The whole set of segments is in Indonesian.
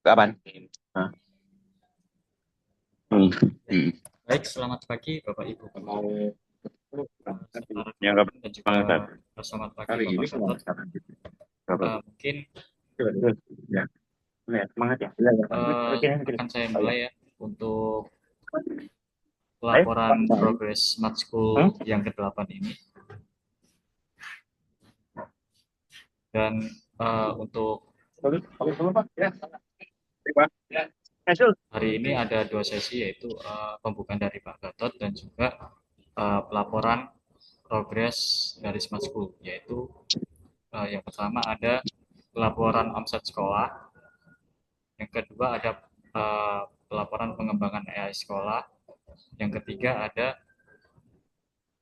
Kapan? Hah? Hmm. Ya, Hmm. baik, selamat pagi Bapak Ibu guru, Mau saudara yang kapan dan juga banget selamat pagi hari ini Bapak kalau Gatot. misalkan gitu. Kapan? Mungkin Ya, ya, semangat ya. Ya, ya, Pak. Oke, oke. akan saya Oh ya. mulai ya untuk Ayo, laporan Pak. Pak. progres Smart School Hmm? yang ke-8 ini. Dan untuk Bagus, bagus dulu, Pak. Ya, baik, Pak. Ya. Hasil. hari ini ada dua sesi, yaitu pembukaan dari Pak Gatot dan juga pelaporan progres dari Smart School, yaitu yang pertama ada laporan omset sekolah, yang kedua ada pelaporan pengembangan AI sekolah, yang ketiga ada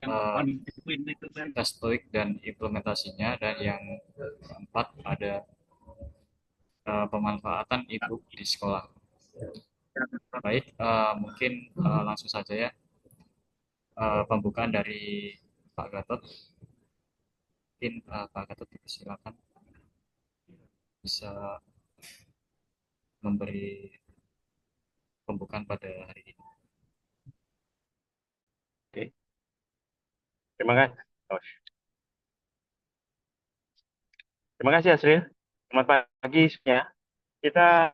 uh, tes TOEIC dan implementasinya, dan yang keempat ada pemanfaatan e-book di sekolah. Baik, mungkin langsung saja ya, pembukaan dari Pak Gatot. Mungkin Pak Gatot silakan bisa memberi pembukaan pada hari ini. Oke, terima kasih. Oh, terima kasih, Asril. Selamat pagi semuanya. Kita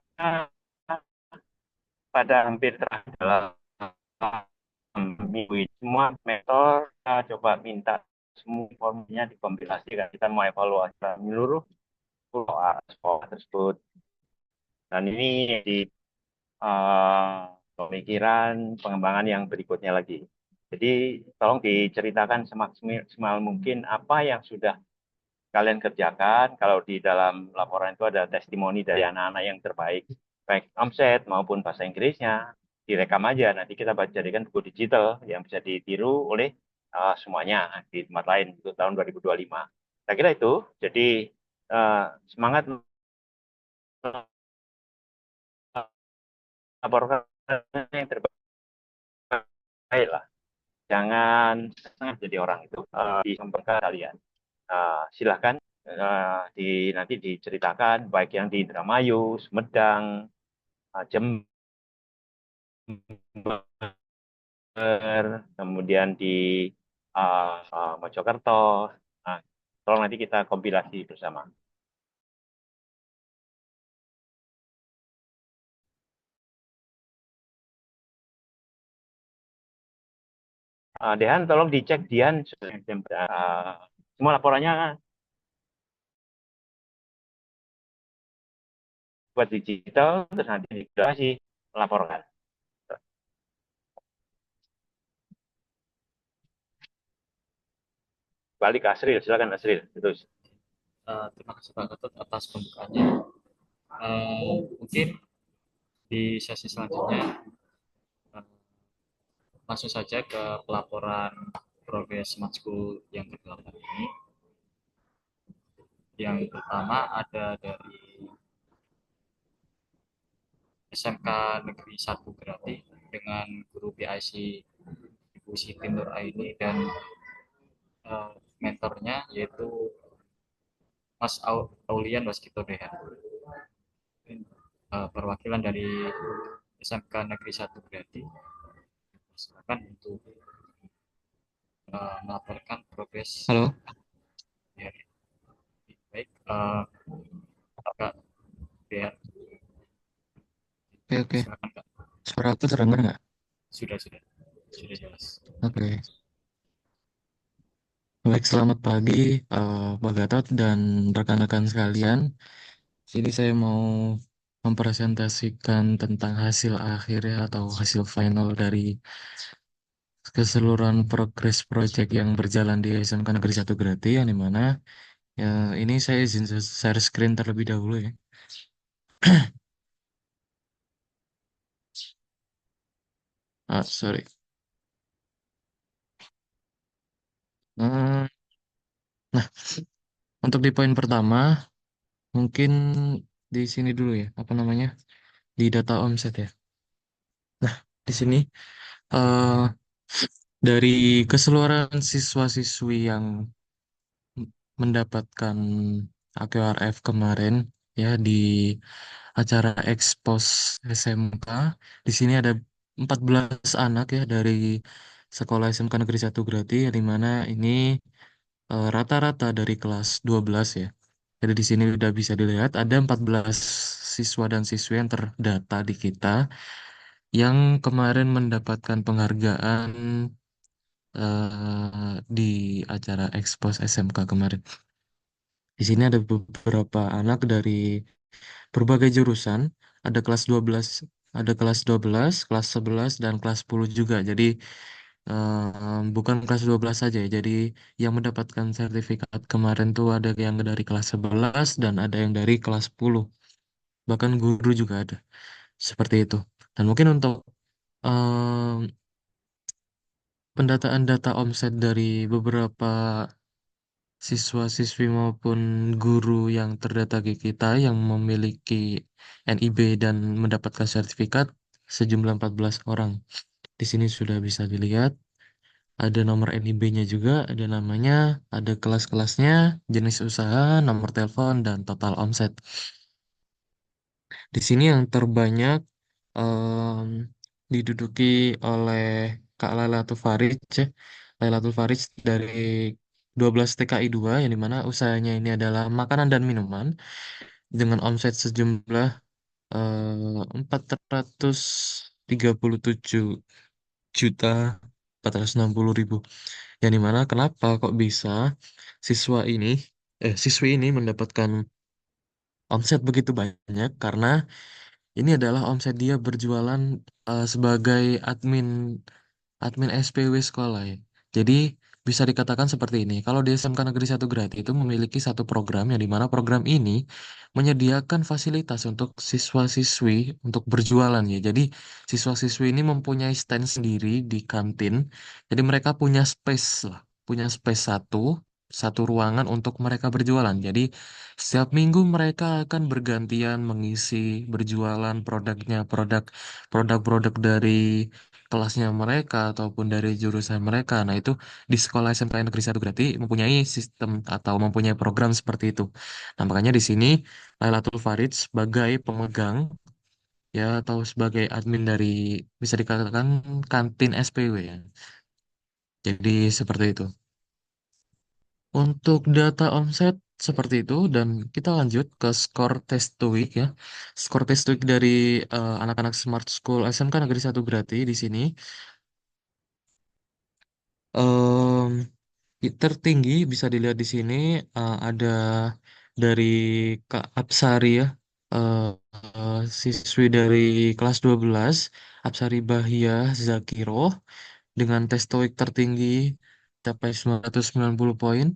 pada hampir terakhir dalam minggu ini, semua mentor coba minta semua formnya dikompilasikan. Kita mau evaluasi menyeluruh sekolah tersebut. Dan ini di pemikiran pengembangan yang berikutnya lagi. Jadi tolong diceritakan semaksimal mungkin apa yang sudah kalian kerjakan. Kalau di dalam laporan itu ada testimoni dari anak-anak yang terbaik, baik omset maupun bahasa Inggrisnya, direkam aja. Nanti kita jadikan buku digital yang bisa ditiru oleh semuanya di tempat lain untuk tahun 2025. Saya kira itu. Jadi semangat melaporkan yang terbaik lah. Jangan setengah jadi orang itu disampaikan kalian. Silahkan nanti diceritakan baik yang di Indramayu, Sumedang, Jember, kemudian di Mojokerto. Nah, tolong nanti kita kompilasi bersama. Dehan, tolong dicek Dian semua laporannya buat digital, terus nanti kasih laporkan. Balik ke Asril, silakan Asril. Terus. Terima kasih Pak Gatot atas pembukaannya. Mungkin di sesi selanjutnya langsung saja ke pelaporan progres Smart School yang ke-8 ini. Yang pertama ada dari SMK Negeri 1 Grati dengan guru PIC Ibu Siti Nur Aini dan mentornya yaitu Mas Aulian Waskito Deha. Perwakilan dari SMK Negeri 1 Grati, silakan untuk melaporkan progres. Halo, Ya, baik, Kak Dea, oke oke. silakan Kak. Suara aku terdengar nggak? Sudah jelas. Oke. Baik, selamat pagi, Pak Gatot dan rekan-rekan sekalian. Jadi saya mau mempresentasikan tentang hasil akhirnya atau hasil final dari keseluruhan progres proyek yang berjalan di SMK Negeri 1 Grati, yang dimana ya ini saya izin share screen terlebih dahulu ya. Sorry. Hmm, Nah, untuk di poin pertama, mungkin di sini dulu ya, apa namanya? Di data omset ya. Nah, di sini eh dari keseluruhan siswa-siswi yang mendapatkan AQRF kemarin ya di acara Expos SMK. Di sini ada 14 anak ya dari Sekolah SMK Negeri 1 Grati, yang di mana ini rata-rata dari kelas 12 ya. Jadi di sini udah bisa dilihat ada 14 siswa dan siswi yang terdata di kita yang kemarin mendapatkan penghargaan di acara Expos SMK kemarin. Di sini ada beberapa anak dari berbagai jurusan, ada kelas 12, ada kelas 12, kelas 11 dan kelas 10 juga. Jadi bukan kelas 12 saja ya. Jadi yang mendapatkan sertifikat kemarin tuh ada yang dari kelas 11 dan ada yang dari kelas 10. Bahkan guru juga ada. Seperti itu. Dan mungkin untuk em, pendataan data omset dari beberapa siswa-siswi maupun guru yang terdata di kita yang memiliki NIB dan mendapatkan sertifikat sejumlah 14 orang. Di sini sudah bisa dilihat ada nomor NIB-nya juga, ada namanya, ada kelas-kelasnya, jenis usaha, nomor telepon, dan total omset. Di sini yang terbanyak em, diduduki oleh Kak Lailatul Farij, ya. Lailatul Farij dari 12 TKI 2 yang dimana usahanya ini adalah makanan dan minuman dengan omset sejumlah 437.460.000, yang dimana kenapa kok bisa siswa ini siswi ini mendapatkan omset begitu banyak, karena ini adalah omset dia berjualan sebagai admin admin SPW sekolah ya. Jadi bisa dikatakan seperti ini. Kalau di SMK Negeri 1 Grati itu memiliki satu program yang dimana program ini menyediakan fasilitas untuk siswa-siswi untuk berjualan ya. Jadi siswa-siswi ini mempunyai stand sendiri di kantin. Jadi mereka punya space lah, punya space satu ruangan untuk mereka berjualan. Jadi setiap minggu mereka akan bergantian mengisi berjualan produknya, produk-produk dari kelasnya mereka ataupun dari jurusan mereka. Nah, itu di sekolah SMK Negeri 1 berarti mempunyai sistem atau mempunyai program seperti itu. Nah, makanya di sini Lailatul Farid sebagai pemegang ya atau sebagai admin dari bisa dikatakan kantin SPW ya. Jadi seperti itu. Untuk data omset seperti itu dan kita lanjut ke skor test TOEIC ya. Skor test TOEIC dari anak-anak Smart School SMK Negeri 1 Grati di sini tertinggi bisa dilihat di sini ada dari Kak Apsari ya, eh, siswi dari kelas 12 Apsari Bahia Zakiro dengan tes TOEIC tertinggi capai 990 poin,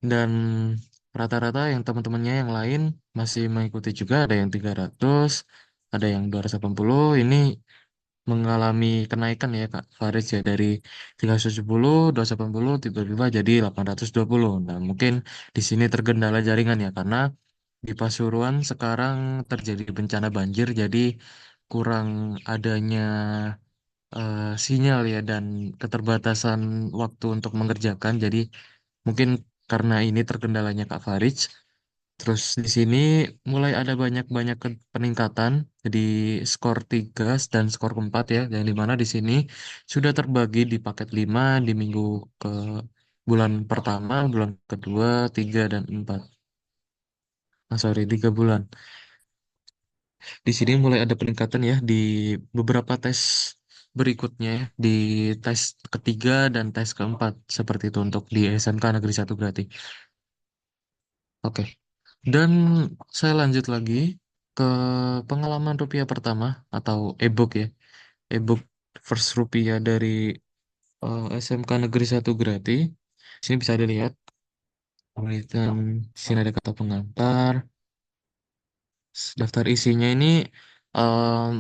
dan rata-rata yang teman-temannya yang lain masih mengikuti juga, ada yang 300, ada yang 280. Ini mengalami kenaikan ya Kak Faris ya, dari 370, 280 tiba-tiba jadi 820. Nah, mungkin di sini tergendala jaringan ya, karena di Pasuruan sekarang terjadi bencana banjir, jadi kurang adanya sinyal ya dan keterbatasan waktu untuk mengerjakan. Jadi mungkin karena ini terkendalanya Kak Faris. Terus di sini mulai ada banyak-banyak peningkatan di skor 3 dan skor 4 ya, yang dimana di sini sudah terbagi di paket 5 di minggu ke bulan pertama, bulan kedua, 3 dan 4. Ah, sorry, 3 bulan. Di sini mulai ada peningkatan ya di beberapa tes berikutnya ya, di tes ketiga dan tes keempat seperti itu untuk di SMK Negeri 1 berarti. Oke. Dan saya lanjut lagi ke pengalaman rupiah pertama atau e-book ya. E-book first rupiah dari SMK Negeri 1 Grati. Sini bisa dilihat. Dan sini ada kata pengantar. Daftar isinya ini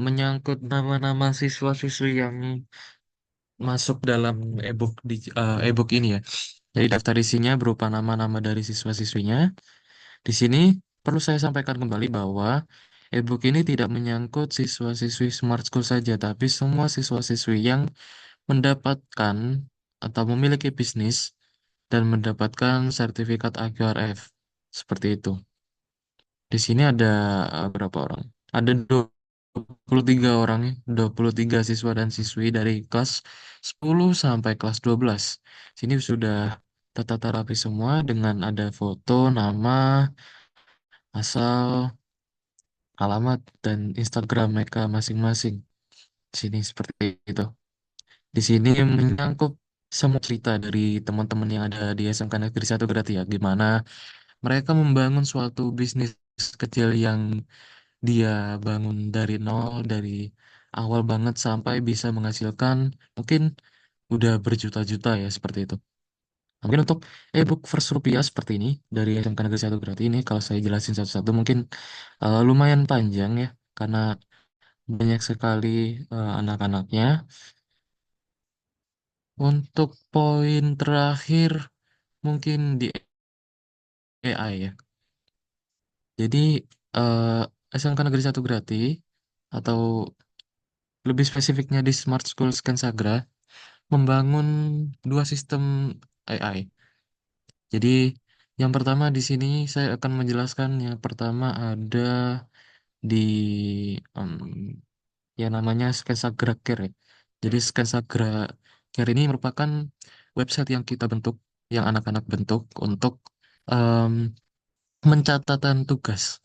menyangkut nama-nama siswa-siswi yang masuk dalam e-book ini ya. Jadi daftar isinya berupa nama-nama dari siswa-siswinya. Di sini perlu saya sampaikan kembali bahwa e-book ini tidak menyangkut siswa-siswi Smart School saja, tapi semua siswa-siswi yang mendapatkan atau memiliki bisnis dan mendapatkan sertifikat AQRF. Seperti itu. Di sini ada berapa orang? Ada 23 orang ya, 23 siswa dan siswi dari kelas 10 sampai kelas 12. Sini sudah tertata rapi semua dengan ada foto, nama, asal, alamat, dan Instagram mereka masing-masing. Di sini seperti itu. Di sini menyangkut semua cerita dari teman-teman yang ada di SMK Negeri 1 berarti ya, gimana mereka membangun suatu bisnis kecil yang dia bangun dari nol, dari awal banget sampai bisa menghasilkan mungkin udah berjuta-juta ya seperti itu. Mungkin untuk e-book first rupiah seperti ini dari SMK Negeri 1 berarti ini kalau saya jelasin satu-satu mungkin lumayan panjang ya karena banyak sekali anak-anaknya. Untuk poin terakhir mungkin di AI ya. Jadi SMK Negeri 1 Grati atau lebih spesifiknya di Smart School Skensagra membangun dua sistem AI. Jadi yang pertama di sini saya akan menjelaskan yang pertama ada di yang namanya Skensagra Care, ya. Jadi Skensagra Care ini merupakan website yang kita bentuk, yang anak-anak bentuk untuk em, mencatatan tugas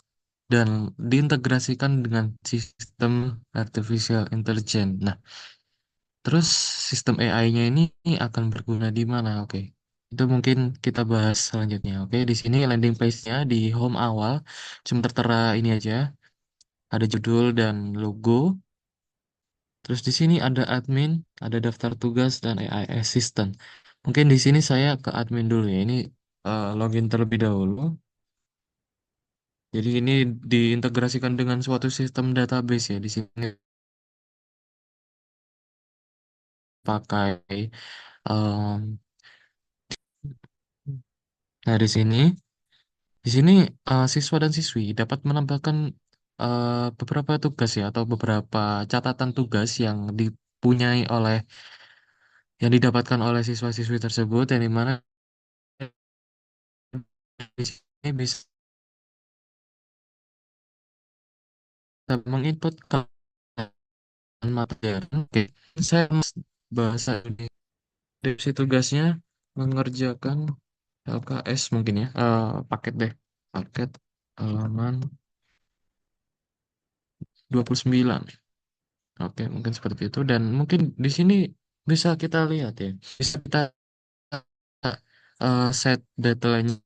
dan diintegrasikan dengan sistem artificial intelligence. Nah, terus sistem AI-nya ini akan berguna di mana? Oke. Itu mungkin kita bahas selanjutnya. Oke, di sini landing page-nya di home awal cuma tertera ini aja, ada judul dan logo. Terus di sini ada admin, ada daftar tugas dan AI assistant. Mungkin di sini saya ke admin dulu ya. Ini login terlebih dahulu. Jadi ini diintegrasikan dengan suatu sistem database ya. Di sini pakai em, nah di sini siswa dan siswi dapat menambahkan beberapa tugas ya atau beberapa catatan tugas yang dipunyai oleh yang didapatkan oleh siswa-siswi tersebut yang dimana di sini bisa menginput materi. Oke, saya bahasa ini deskripsi tugasnya mengerjakan LKS mungkin ya, paket deh, paket halaman 29. Oke, mungkin seperti itu dan mungkin di sini bisa kita lihat ya, bisa kita set deadline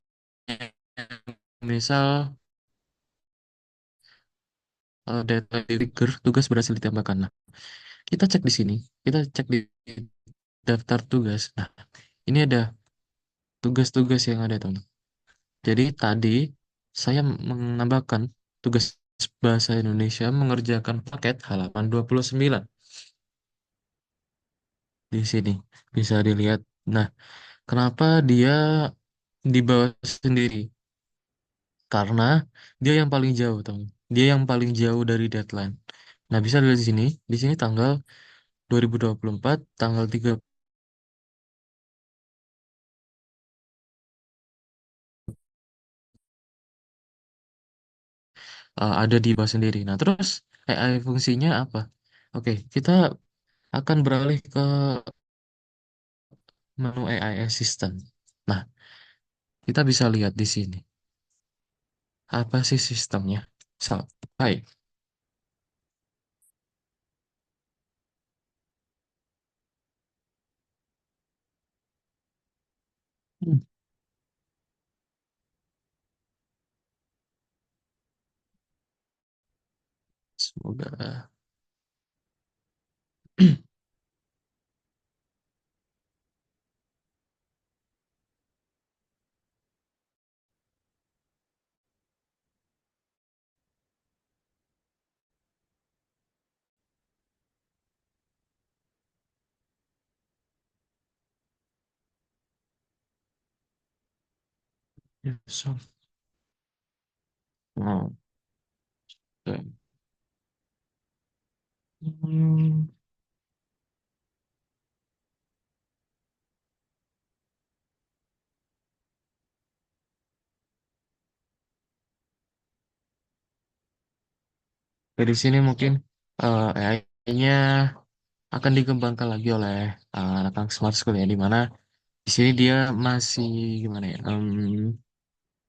misal deadline trigger tugas berhasil ditambahkan. Nah, kita cek di sini, kita cek di daftar tugas. Nah, ini ada tugas-tugas yang ada teman. Jadi tadi saya menambahkan tugas bahasa Indonesia mengerjakan paket halaman 29 di sini bisa dilihat. Nah, kenapa dia di bawah sendiri? Karena dia yang paling jauh, teman. Dia yang paling jauh dari deadline. Nah, bisa dilihat di sini. Di sini tanggal 2024, tanggal 3 ada di bawah sendiri. Nah, terus AI fungsinya apa? Oke, kita akan beralih ke menu AI Assistant. Nah, kita bisa lihat di sini. Apa sih sistemnya? So, hai. Hmm, Semoga. Ya, so. Oh, oke. Hmm, Di sini mungkin AI-nya akan dikembangkan lagi oleh anak-anak smart school ya, di mana di sini dia masih gimana ya,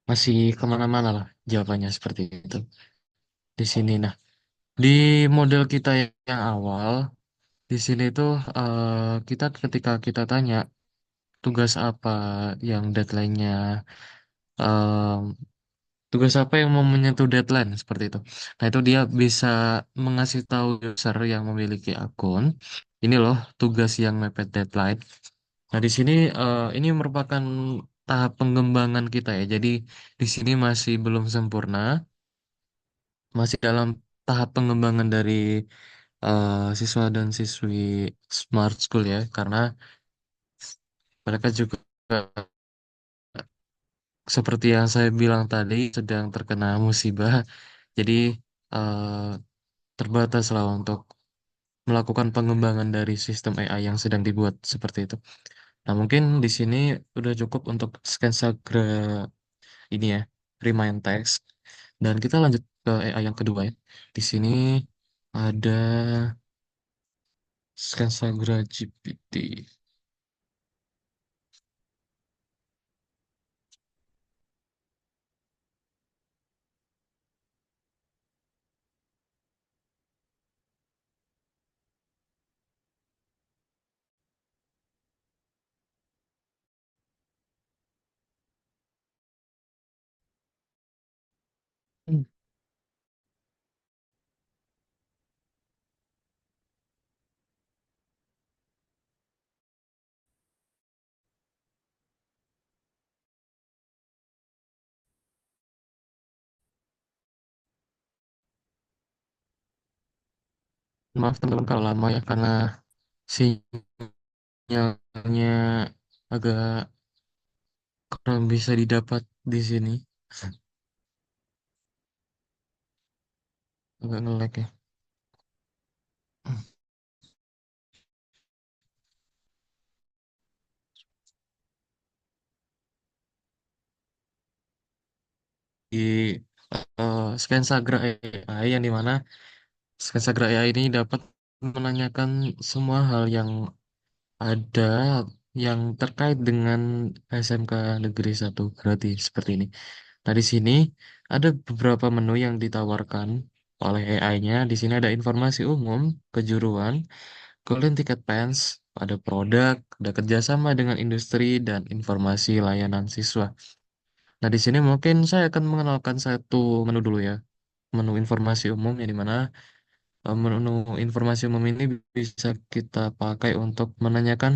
masih kemana-mana lah jawabannya seperti itu di sini. Nah, di model kita yang awal di sini tuh kita ketika kita tanya tugas apa yang deadline-nya em, tugas apa yang mau menyentuh deadline seperti itu. Nah, itu dia bisa mengasih tahu user yang memiliki akun, ini loh tugas yang mepet deadline. Nah, di sini ini merupakan tahap pengembangan kita ya. Jadi di sini masih belum sempurna, masih dalam tahap pengembangan dari siswa dan siswi Smart School ya, karena mereka juga seperti yang saya bilang tadi sedang terkena musibah. Jadi eh, terbatas lah untuk melakukan pengembangan dari sistem AI yang sedang dibuat seperti itu. Nah, mungkin di sini udah cukup untuk Scansagra ini ya, Remind Text. Dan kita lanjut ke AI yang kedua ya. Di sini ada Scansagra GPT. Hmm. Maaf teman-teman kalau lama ya, karena sinyalnya agak kurang bisa didapat di sini. Agak nge-lag ya. Di Scansagra AI yang dimana Scansagra AI ini dapat menanyakan semua hal yang ada yang terkait dengan SMK Negeri 1 gratis seperti ini. Nah, di sini ada beberapa menu yang ditawarkan oleh AI-nya. Di sini ada informasi umum, kejuruan, golden ticket pens, ada produk, ada kerjasama dengan industri, dan informasi layanan siswa. Nah, di sini mungkin saya akan mengenalkan satu menu dulu ya. Menu informasi umum yang dimana menu informasi umum ini bisa kita pakai untuk menanyakan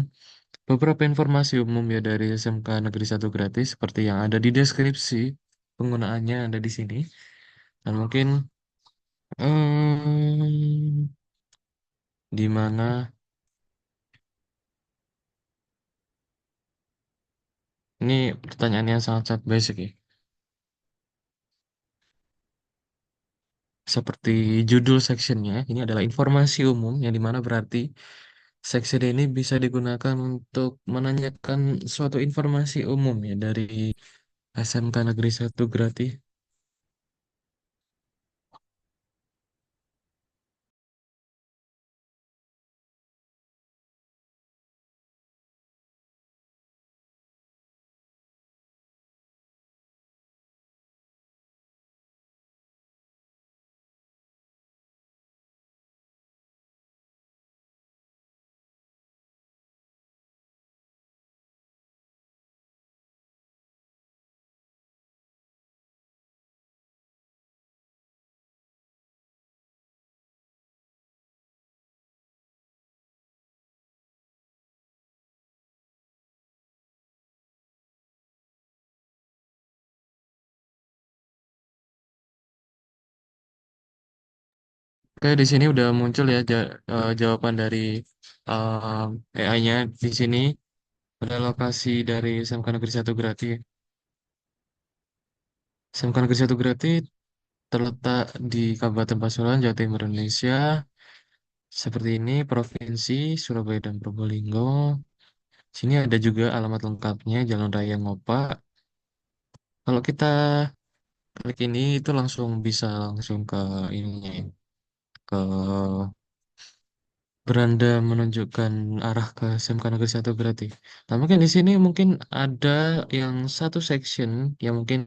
beberapa informasi umum ya dari SMK Negeri 1 gratis seperti yang ada di deskripsi penggunaannya ada di sini. Dan mungkin hmm, di mana ini pertanyaan yang sangat-sangat basic ya. Seperti judul sectionnya, ini adalah informasi umum yang dimana berarti section ini bisa digunakan untuk menanyakan suatu informasi umum ya dari SMK Negeri 1 gratis. Oke, di sini udah muncul ya jawaban dari AI-nya di sini. Pada lokasi dari SMK Negeri 1 gratis. SMK Negeri 1 gratis terletak di Kabupaten Pasuruan, Jawa Timur, Indonesia. Seperti ini, Provinsi Surabaya dan Probolinggo. Sini ada juga alamat lengkapnya, Jalan Raya Ngopak. Kalau kita klik ini, itu langsung bisa langsung ke ininya. ke beranda menunjukkan arah ke SMK Negeri 1 berarti. Nah, mungkin di sini mungkin ada yang satu section yang mungkin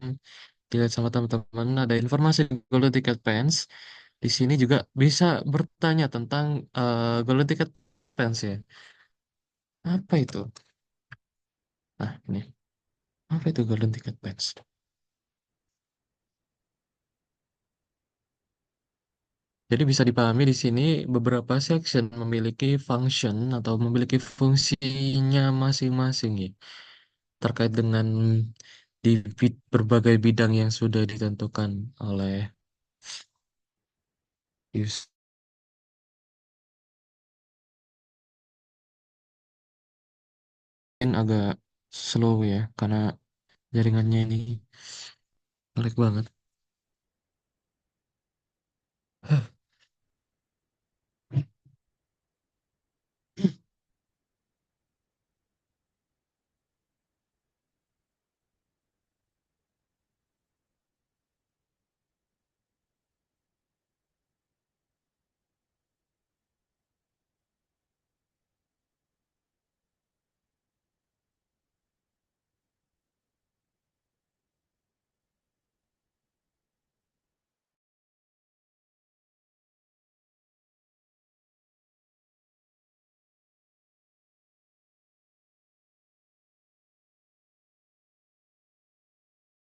dilihat sama teman-teman ada informasi Golden Ticket Pens. Di sini juga bisa bertanya tentang Golden Ticket Pens ya. Apa itu? Nah, ini. Apa itu Golden Ticket Pens? Jadi bisa dipahami di sini beberapa section memiliki function atau memiliki fungsinya masing-masing ya. Terkait dengan di berbagai bidang yang sudah ditentukan oleh Yus. Mungkin agak slow ya karena jaringannya ini jelek banget.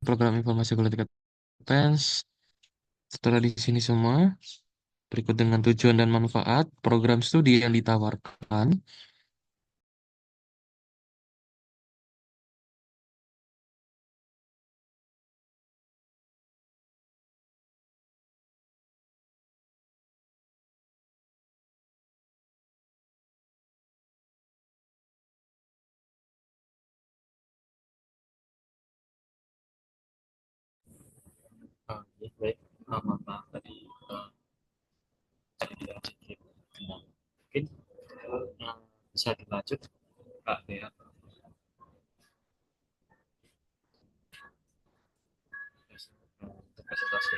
Program informasi politik Pens. Setelah di sini semua, berikut dengan tujuan dan manfaat program studi yang ditawarkan. Ya, baik. Mohon maaf tadi tidak sedikit kendala. Mungkin uh, bisa dilanjut Kak Dea untuk presentasi.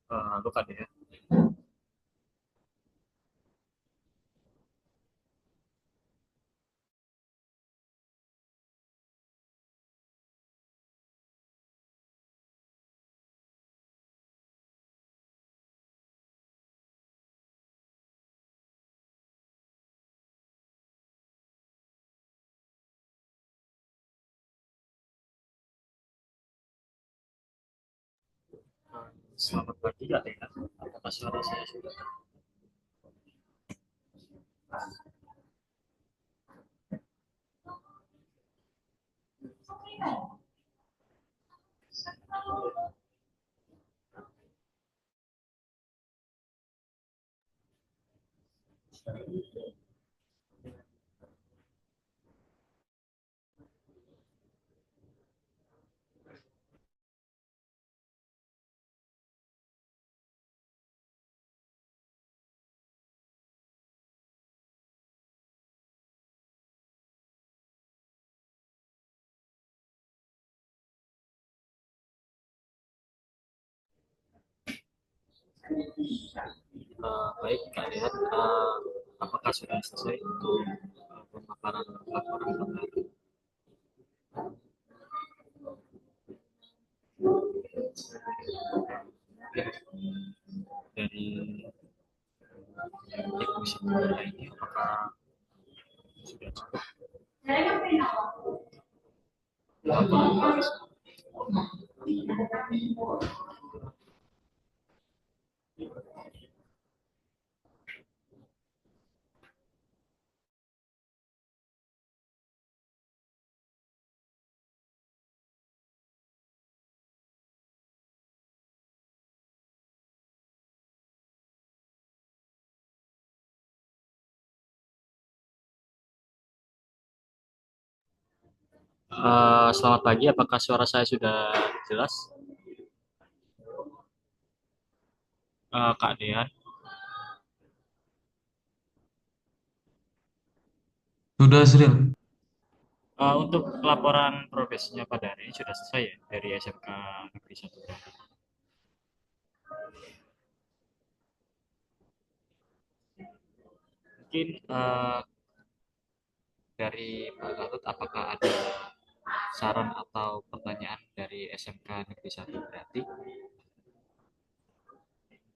Lalu Kak Dea. Selamat pagi Kak Dea. Apakah suara saya sudah baik Kak Dea, apakah sudah selesai untuk pemaparan laporan Bapak dari teknisi ini? Apakah sudah cukup laporan progres? Selamat pagi, apakah suara saya sudah jelas? Kak Dean, Sudah, Sril. untuk laporan progresnya pada hari ini sudah selesai ya dari SMK Negeri 1. mungkin dari Pak Gatot, apakah ada saran atau pertanyaan dari SMK Negeri 1 berarti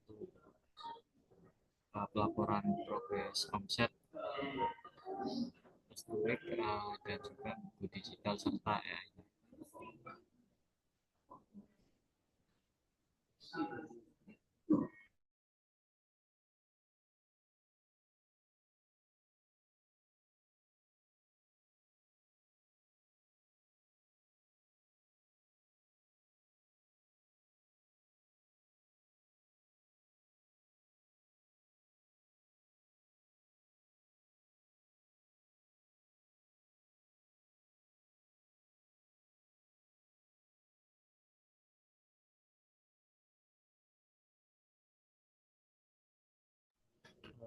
untuk pelaporan progres omset, historik, dan juga buku digital serta AI.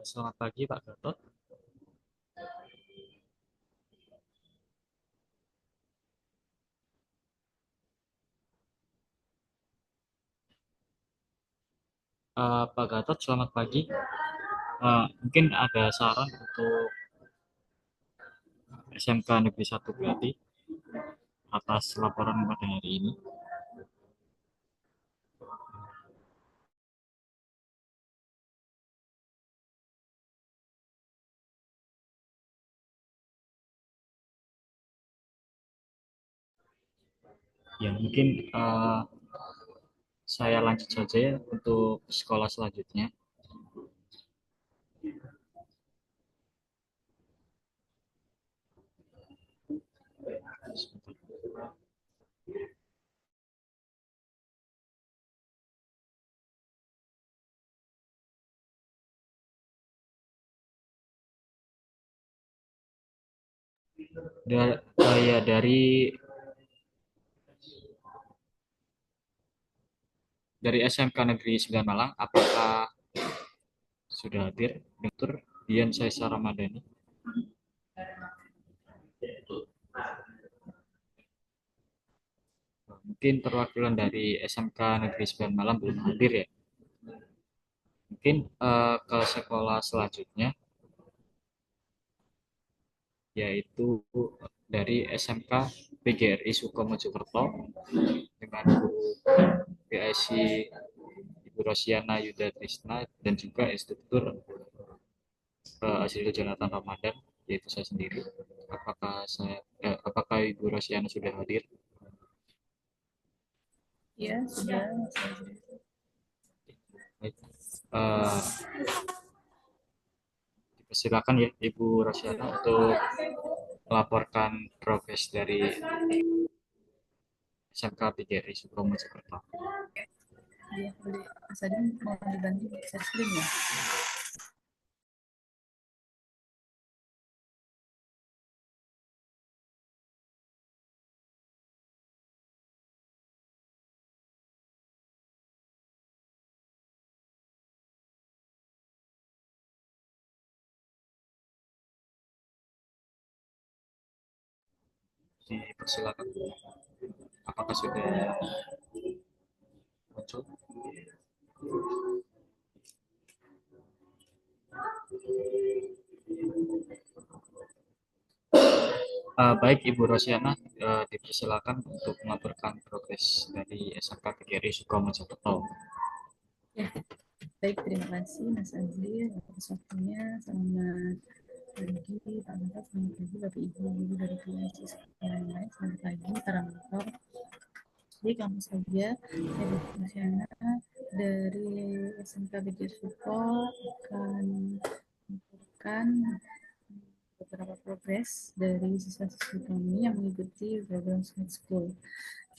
Selamat pagi Pak Gatot. Pak Gatot, selamat pagi. Mungkin ada saran untuk SMK Negeri 1 berarti atas laporan pada hari ini. Ya, mungkin saya lanjut saja ya untuk sekolah selanjutnya. Ya, dari SMK Negeri 9 Malang, apakah sudah hadir Dr. Dian Saisa Ramadhani? Mungkin perwakilan dari SMK Negeri 9 Malang belum hadir ya. Mungkin ke sekolah selanjutnya, yaitu dari SMK PGRI Sukomojokerto dengan guru PIC Ibu Rosiana Yuda Trisna dan juga instruktur Azril Jonathan Ramadan, yaitu saya sendiri. Apakah Ibu Rosiana sudah hadir? Ya, sudah. Baik. Silakan ya Ibu Rosiana untuk melaporkan progres dari SMK PGRI Sukomojokerto. Ya, boleh. Mas Adin mau dibantu share screen ya? Silakan. Apakah sudah muncul? Baik Ibu Rosiana, dipersilakan untuk melaporkan progres dari SMK PGRI Sukomojokerto. Ya, baik, terima kasih Mas Azril atas waktunya. Selamat pagi Pak Gatot, selamat pagi Bapak Ibu dari PIC yang lain, selamat pagi para mentor. Jadi kamu saja, saya Luciana dari SMK PGRI Suko akan melaporkan beberapa progres dari siswa-siswi kami yang mengikuti program Smart School.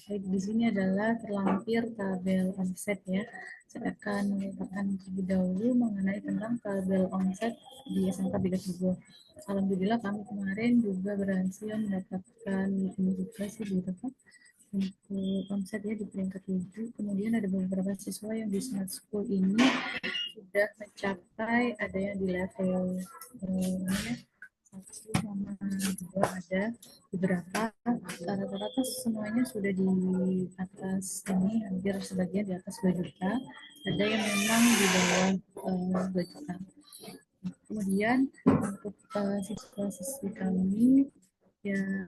Baik, di sini adalah terlampir tabel omset ya. Saya akan mengatakan terlebih dahulu mengenai tentang tabel omset di SMK Bigas Sugo. Alhamdulillah kami kemarin juga berhasil mendapatkan ini juga sih beberapa untuk omset ya di peringkat 7. Kemudian ada beberapa siswa yang di Smart School ini sudah mencapai, ada yang di level satu sama dua, ada beberapa, rata-rata semuanya sudah di atas ini, hampir sebagian di atas 2 juta, ada yang memang di bawah 2 juta. Kemudian untuk siswa-siswi kami ya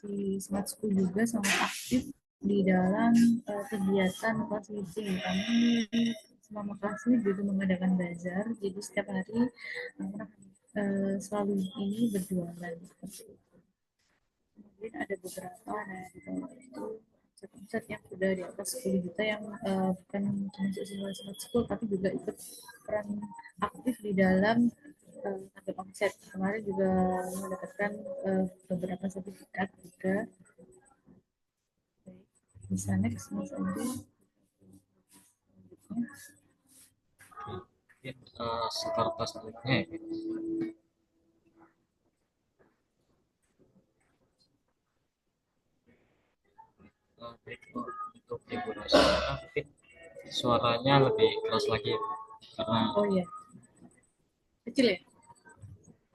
di Smart School juga sangat aktif di dalam kegiatan kelas meeting. Kami selama kelas ini juga mengadakan bazar, jadi setiap hari selalu ini berjualan seperti itu. Kemudian ada beberapa itu omset yang sudah di atas 10 juta yang bukan masuk Smart School tapi juga ikut peran aktif di dalam target omset. Kemarin juga mendapatkan beberapa sertifikat juga. Bisa next Mas Andi. Sekarang selanjutnya ya. Baik, untuk Ibu Rosyana mungkin suaranya lebih keras lagi karena Oh iya, kecil ya?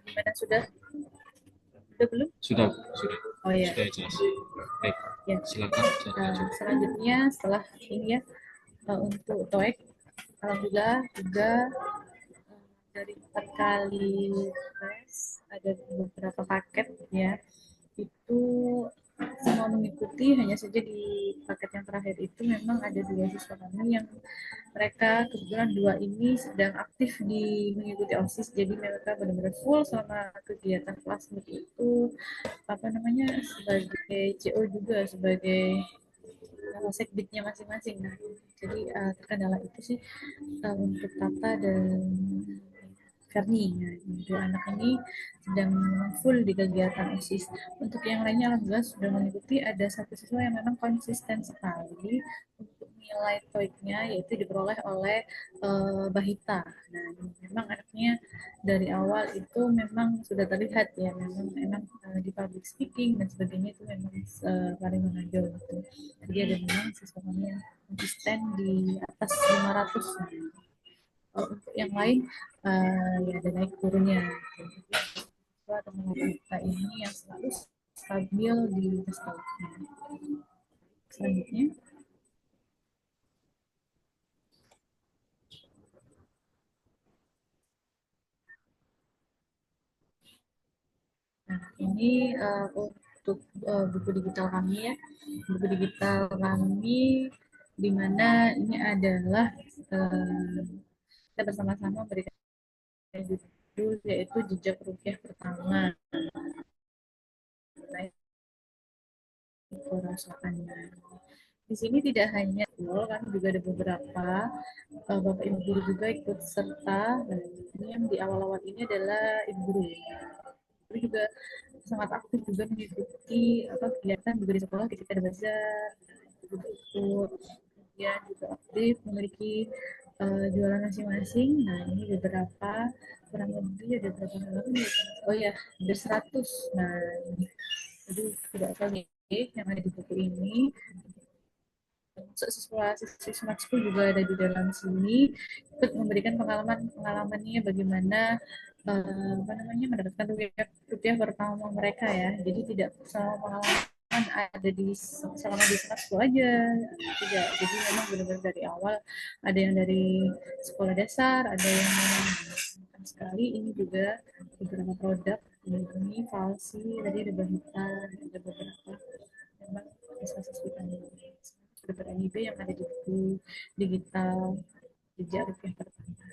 Gimana sudah? Sudah belum? sudah Oh iya. sudah jelas. Baik, Ya. silakan. Selanjutnya setelah ini ya untuk TOEIC, alhamdulillah juga dari 4 kali tes ada beberapa paket ya itu semua mengikuti, hanya saja di paket yang terakhir itu memang ada 2 siswa kami yang mereka kebetulan 2 ini sedang aktif di mengikuti OSIS, jadi mereka benar-benar full sama kegiatan kelas itu apa namanya sebagai CO juga sebagai sekbidnya masing-masing. Nah, jadi terkendala itu sih untuk Tata dan Ferni. Nah, dua anak ini sedang full di kegiatan OSIS. Untuk yang lainnya alhamdulillah sudah mengikuti, ada satu siswa yang memang konsisten sekali untuk nilai TOEIC-nya yaitu diperoleh oleh Bahita. Nah, memang anaknya dari awal itu memang sudah terlihat ya memang di public speaking dan sebagainya itu memang paling menonjol gitu. Jadi ada memang siswa kami yang konsisten di atas 500. Untuk yang lain ya ada naik turunnya. Teman kita ini yang selalu stabil di atas. Selanjutnya. Nah, ini untuk buku digital kami ya. Buku digital kami di mana ini adalah kita bersama-sama berikan judul yaitu Jejak Rupiah Pertama. Perasaannya. Di sini tidak hanya school, kan juga ada beberapa bapak ibu guru juga ikut serta. Dan ini yang di awal-awal ini adalah ibu guru. Tapi juga sangat aktif juga mengikuti kegiatan juga di sekolah ketika ada bazar, juga ikut. Kemudian juga aktif memiliki jualan masing-masing. Nah ini beberapa kurang lebih ada berapa halaman? Oh ya, ada 100. Nah jadi tidak tahu yang ada di buku ini. Siswa Smart School juga ada di dalam sini untuk memberikan pengalamannya bagaimana mendapatkan rupiah pertama mereka ya. Jadi tidak selama pengalaman ada selama di Smart School aja, tidak. Jadi memang benar-benar dari awal ada yang dari sekolah dasar, ada yang sekali ini juga beberapa produk ini falsi, tadi ada Bahita, ada beberapa memang siswa-siswi kami beberapa NIB yang ada di buku digital jejak rupiah pertama.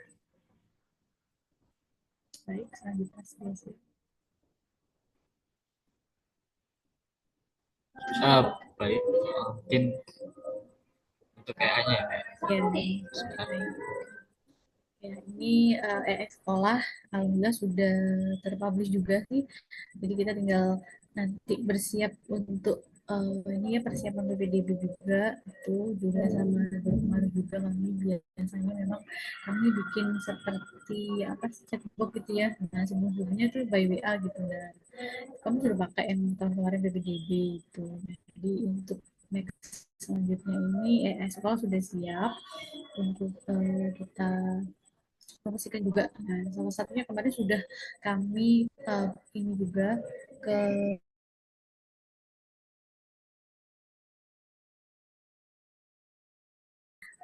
Baik, selanjutnya selesai. Baik, mungkin untuk PA-nya ya. Ya, ini sekolah alhamdulillah sudah terpublish juga sih. Jadi kita tinggal nanti bersiap untuk ini ya persiapan PPDB juga itu juga sama kemarin juga kami biasanya memang kami bikin seperti apa chatbot gitu ya. Nah sebelumnya tuh by WA gitu dan kamu sudah pakai yang tahun kemarin PPDB itu. Jadi untuk next selanjutnya ini sekolah sudah siap untuk kita promosikan juga. Nah, salah satunya kemarin sudah kami ini juga ke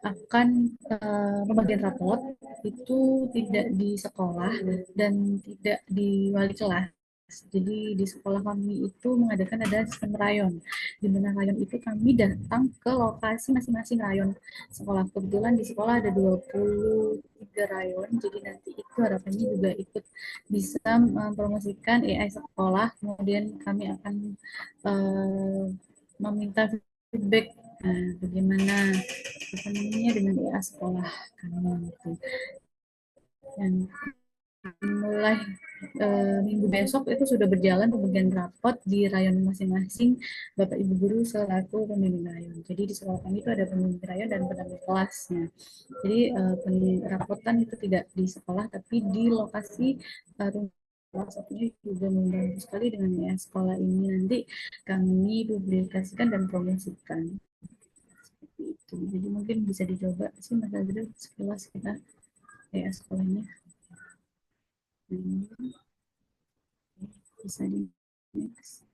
akan pembagian rapot itu tidak di sekolah dan tidak di wali kelas. Jadi di sekolah kami itu mengadakan ada sistem rayon. Di mana rayon itu kami datang ke lokasi masing-masing rayon sekolah. Kebetulan di sekolah ada 23 rayon. Jadi nanti itu harapannya juga ikut bisa mempromosikan AI sekolah. Kemudian kami akan uh, meminta feedback bagaimana apa namanya dengan IA sekolah kami gitu. Dan mulai minggu besok itu sudah berjalan pembagian rapot di rayon masing-masing Bapak Ibu guru selaku pemimpin rayon. Jadi di sekolah kami itu ada pemimpin rayon dan pendamping kelasnya. Jadi rapotan itu tidak di sekolah tapi di lokasi salah satunya juga membantu sekali dengan ya sekolah ini nanti kami publikasikan dan promosikan itu. Jadi mungkin bisa dicoba sih Mas Azril sekelas kita ya sekolahnya. Bisa di next.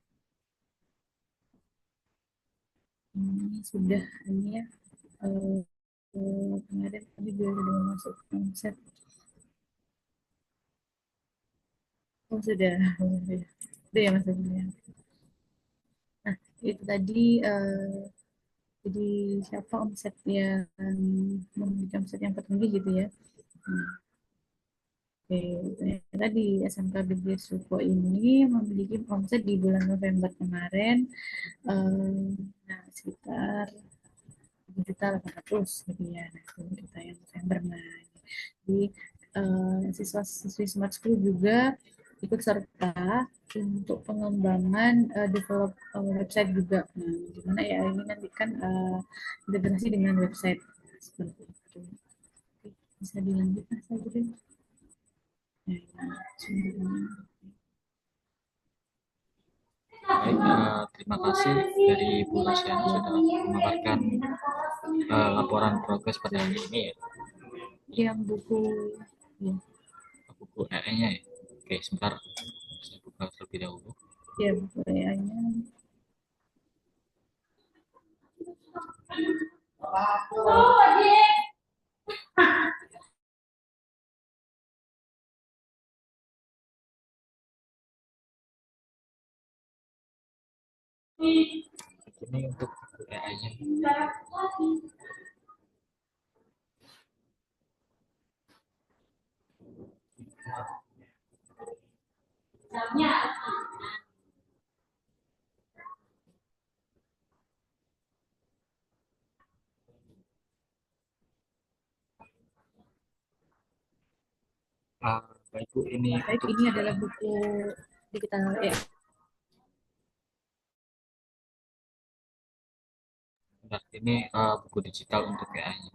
Ini sudah ini ya kemarin tadi juga sudah masuk konsep. Oh sudah, sudah ya Mas Azril. Nah itu tadi jadi siapa omset yang memiliki omset yang tertinggi gitu ya. Oke, ternyata di SMK Bibir Suko ini memiliki omset di bulan November kemarin nah sekitar 1.800.000 gitu ya. Nah, itu kita yang November. Nah, jadi siswa-siswi Smart School juga ikut serta untuk pengembangan develop website juga. Nah, gimana ya ini nanti kan integrasi dengan website seperti itu. Oke, bisa dilanjutkan saja. Baik, terima kasih dari Bu Rosiana sudah memaparkan laporan progres pada hari ini ya. Yang buku ya. Buku EE-nya ya. Oke, sebentar saya buka terlebih dahulu. Ya, buku EA-nya. Ini untuk EA-nya. Baik Bu, ini Baik, untuk ini adalah buku digital EA. ini buku digital untuk EA-nya.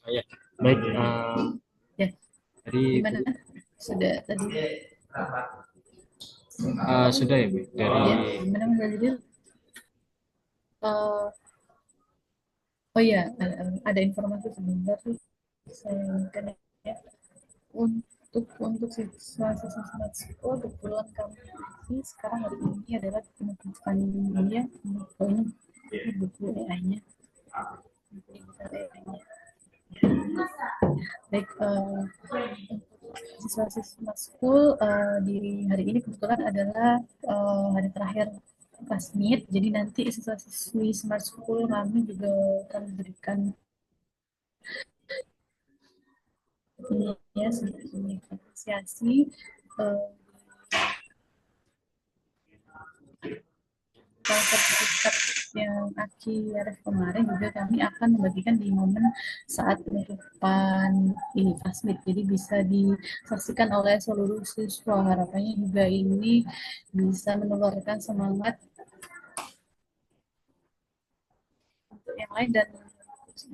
Ya, baik. Ya, Dari gimana? Sudah tadi. Sudah ya Bu. Dari ya, gimana Mas Azril? Oh ya, ada informasi sebentar sih. Saya kan ya. Untuk siswa-siswa Smart School kebetulan kami sekarang hari ini adalah penutupan ini ya, ini buku AI-nya. Baik, siswa-siswa Smart School di hari ini kebetulan adalah hari terakhir kelas meet. Jadi nanti siswa-siswi Smart School kami juga akan memberikan ini ya sedikit apresiasi sertifikat yang akhir kemarin juga kami akan membagikan di momen saat penutupan ini Fasmit. Jadi bisa disaksikan oleh seluruh siswa. Harapannya juga ini bisa menularkan semangat untuk yang lain dan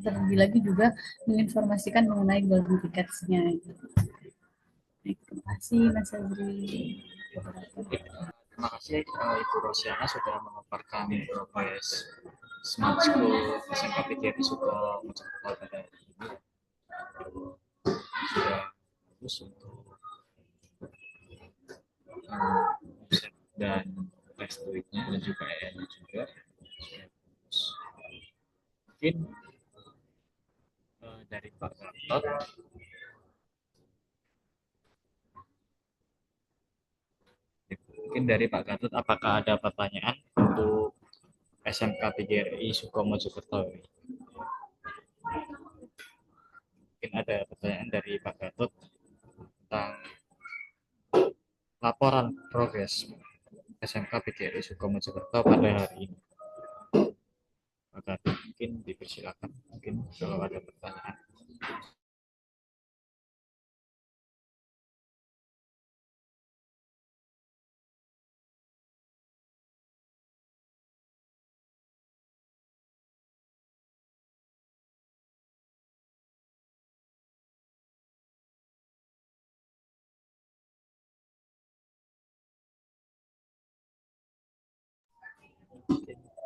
terlebih lagi juga menginformasikan mengenai golden tickets-nya. Baik, terima kasih Mas Azri. Terima kasih Ibu Rosiana sudah memaparkan progres Smart School SMK PGRI Suko Mojokerto pada hari ini. Sudah bagus untuk konsep dan teks tweetnya dan juga AI-nya juga. Sudah bagus. Mungkin dari Pak Gatot, apakah ada pertanyaan untuk SMK PGRI Suko Mojokerto? Mungkin ada pertanyaan dari Pak Gatot tentang laporan progres SMK PGRI Suko Mojokerto pada hari ini. Pak Gatot, mungkin dipersilakan, mungkin kalau ada pertanyaan.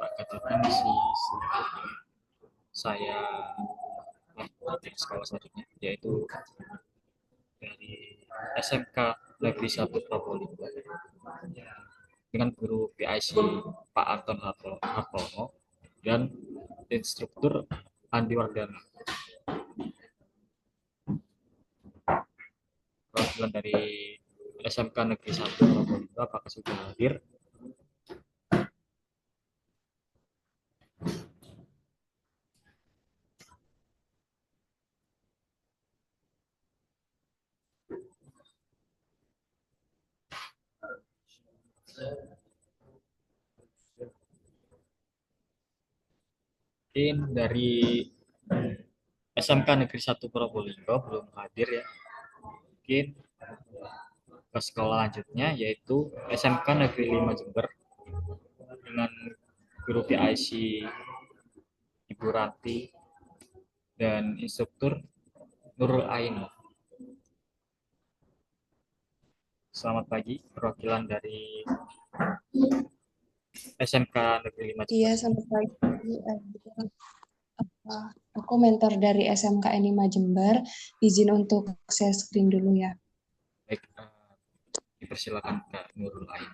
Pak Gatotnya masih sedikit. Saya lanjut ke sekolah selanjutnya, yaitu dari SMK Negeri 1 Probolinggo dengan guru PIC Pak Anton Hartono dan instruktur Andi Wardana. Perwakilan dari SMK Negeri 1 Probolinggo apakah sudah hadir? Mungkin dari SMK Negeri 1 Probolinggo belum hadir ya. Mungkin ke sekolah lanjutnya yaitu SMK Negeri 5 Jember dengan guru PIC Ibu Ranti dan instruktur Nurul Ain. Selamat pagi, perwakilan dari SMK Negeri 5 Jember. Iya, selamat pagi. Aku mentor dari SMK N5 Jember. Izin untuk share screen dulu ya. Baik, dipersilakan Kak Nurul Ain.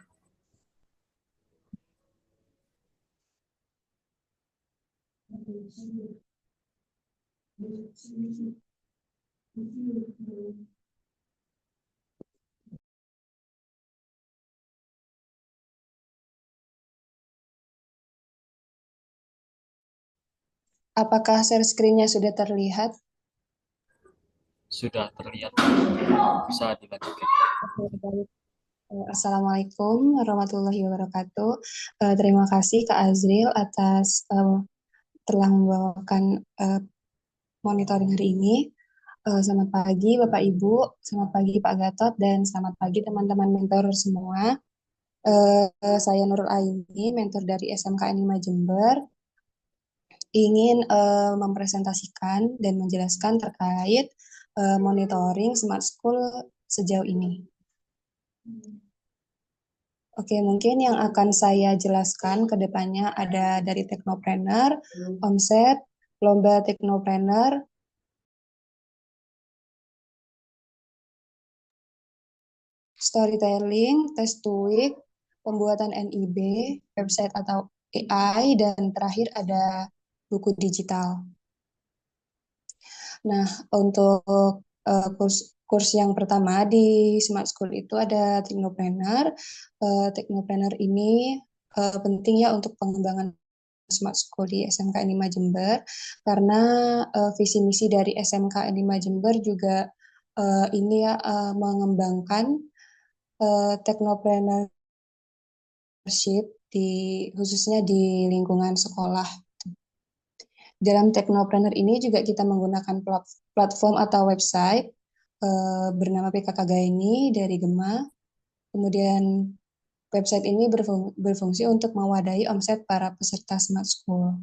Apakah share screen-nya sudah terlihat? Sudah terlihat, bisa dilanjutkan. Assalamualaikum warahmatullahi wabarakatuh. Terima kasih Kak Azril atas telah membawakan monitoring hari ini. Selamat pagi Bapak Ibu, selamat pagi Pak Gatot, dan selamat pagi teman-teman mentor semua. Saya Nurul Aini, mentor dari SMK N5 Jember, ingin mempresentasikan dan menjelaskan terkait monitoring Smart School sejauh ini. Oke, mungkin yang akan saya jelaskan ke depannya ada dari Teknopreneur, Omset, Lomba Teknopreneur, Storytelling, Test to Week, pembuatan NIB, website atau AI, dan terakhir ada buku digital. Nah, untuk kurs yang pertama di Smart School itu ada Teknopreneur. Teknopreneur ini penting ya untuk pengembangan Smart School di SMK N5 Jember, karena visi misi dari SMK N5 Jember juga ini ya mengembangkan teknopreneurship khususnya di lingkungan sekolah. Dalam Teknopreneur ini juga kita menggunakan platform atau website bernama PKK Gaini dari Gema. Kemudian website ini berfungsi untuk mewadahi omset para peserta Smart School.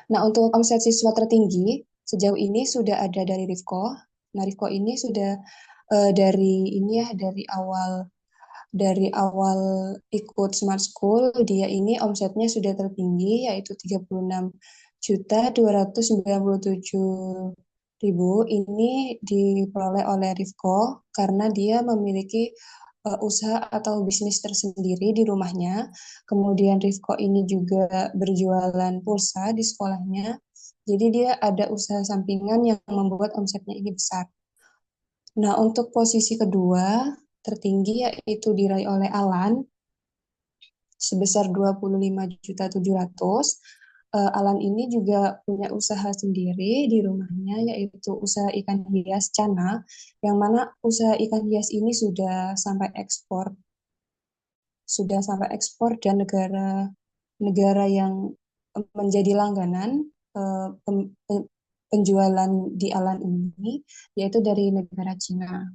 Nah, untuk omset siswa tertinggi sejauh ini sudah ada dari Rifko. Nah, Rifko ini sudah dari ini ya dari awal ikut Smart School, dia ini omsetnya sudah tertinggi yaitu 36.297.000. Ini diperoleh oleh Rifko karena dia memiliki usaha atau bisnis tersendiri di rumahnya. Kemudian Rifko ini juga berjualan pulsa di sekolahnya. Jadi dia ada usaha sampingan yang membuat omsetnya ini besar. Nah, untuk posisi kedua tertinggi yaitu diraih oleh Alan sebesar 25.700.000. Alan ini juga punya usaha sendiri di rumahnya yaitu usaha ikan hias Cana, yang mana usaha ikan hias ini sudah sampai ekspor dan negara yang menjadi langganan penjualan di Alan ini yaitu dari negara Cina.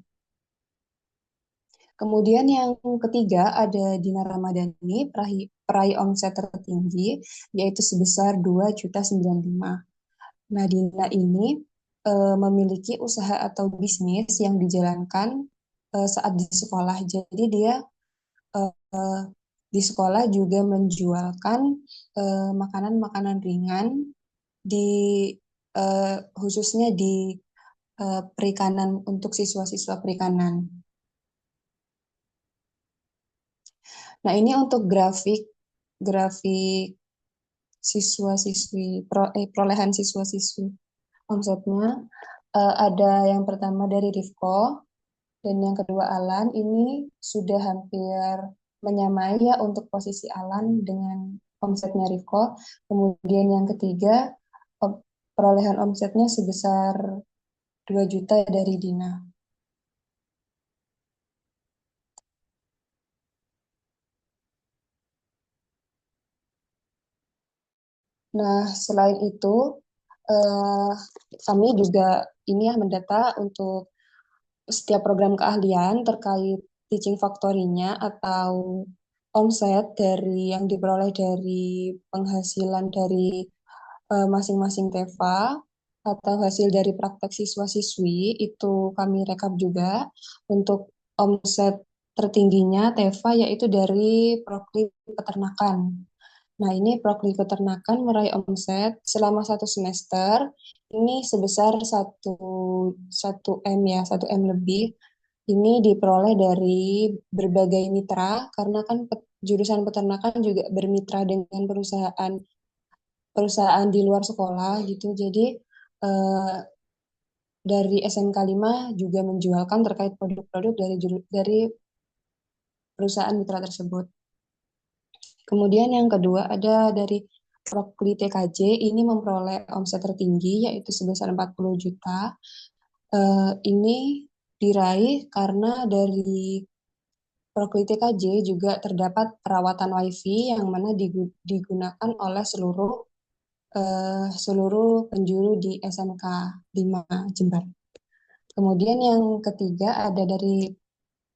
Kemudian yang ketiga ada Dina Ramadhani, peraih omset tertinggi, yaitu sebesar 2.095.000. Nah, Dina ini memiliki usaha atau bisnis yang dijalankan saat di sekolah. Jadi dia di sekolah juga menjualkan makanan-makanan ringan di khususnya di perikanan untuk siswa-siswa perikanan. Nah, ini untuk grafik perolehan siswa-siswi omsetnya. Ada yang pertama dari Rifko dan yang kedua Alan. Ini sudah hampir menyamai ya untuk posisi Alan dengan omsetnya Rifko. Kemudian yang ketiga perolehan omsetnya sebesar 2 juta dari Dina. Nah, selain itu, kami juga ini ya mendata untuk setiap program keahlian terkait teaching factory-nya atau omset dari yang diperoleh dari penghasilan dari masing-masing TEVA atau hasil dari praktek siswa-siswi itu kami rekap juga. Untuk omset tertingginya TEVA yaitu dari Prokli Peternakan. Nah, ini Prokli Peternakan meraih omset selama 1 semester ini sebesar 1 M ya, 1 M lebih. Ini diperoleh dari berbagai mitra karena kan jurusan peternakan juga bermitra dengan perusahaan perusahaan di luar sekolah gitu. Jadi dari SMK 5 juga menjualkan terkait produk-produk dari perusahaan mitra tersebut. Kemudian yang kedua ada dari Prokli TKJ, ini memperoleh omset tertinggi yaitu sebesar 40 juta. Ini diraih karena dari Prokli TKJ juga terdapat perawatan WiFi yang mana digunakan oleh seluruh penjuru di SMK 5 Jember. Kemudian yang ketiga ada dari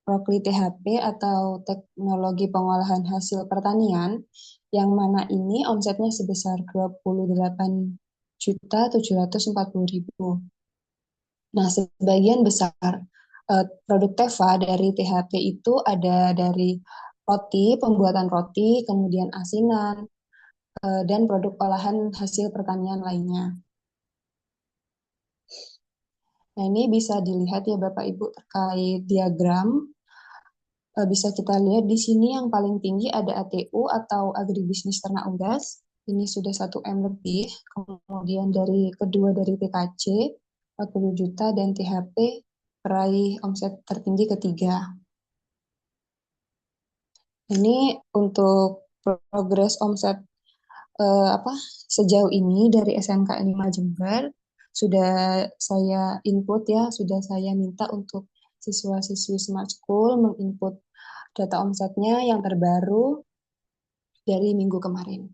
Prokli THP atau Teknologi Pengolahan Hasil Pertanian, yang mana ini omsetnya sebesar 28.740.000. Nah, sebagian besar produk TEVA dari THP itu ada dari roti, pembuatan roti, kemudian asinan, dan produk olahan hasil pertanian lainnya. Nah, ini bisa dilihat ya Bapak Ibu terkait diagram. Bisa kita lihat di sini yang paling tinggi ada ATU atau Agribisnis Ternak Unggas. Ini sudah 1 M lebih. Kemudian dari kedua dari TKC 40 juta dan THP peraih omset tertinggi ketiga. Ini untuk progres omset sejauh ini dari SMK 5 Jember sudah saya input ya, sudah saya minta untuk siswa-siswi Smart School menginput data omsetnya yang terbaru dari minggu kemarin.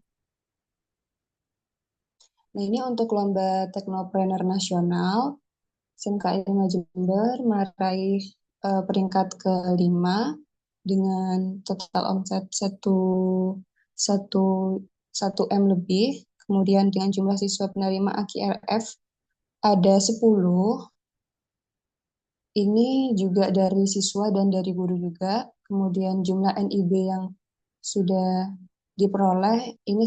Nah, ini untuk lomba Teknopreneur Nasional, SMK 5 Jember meraih peringkat ke-5 dengan total omset 1 M lebih. kemudian dengan jumlah siswa penerima AQRF ada 10. Ini juga dari siswa dan dari guru juga. Kemudian jumlah NIB yang sudah diperoleh ini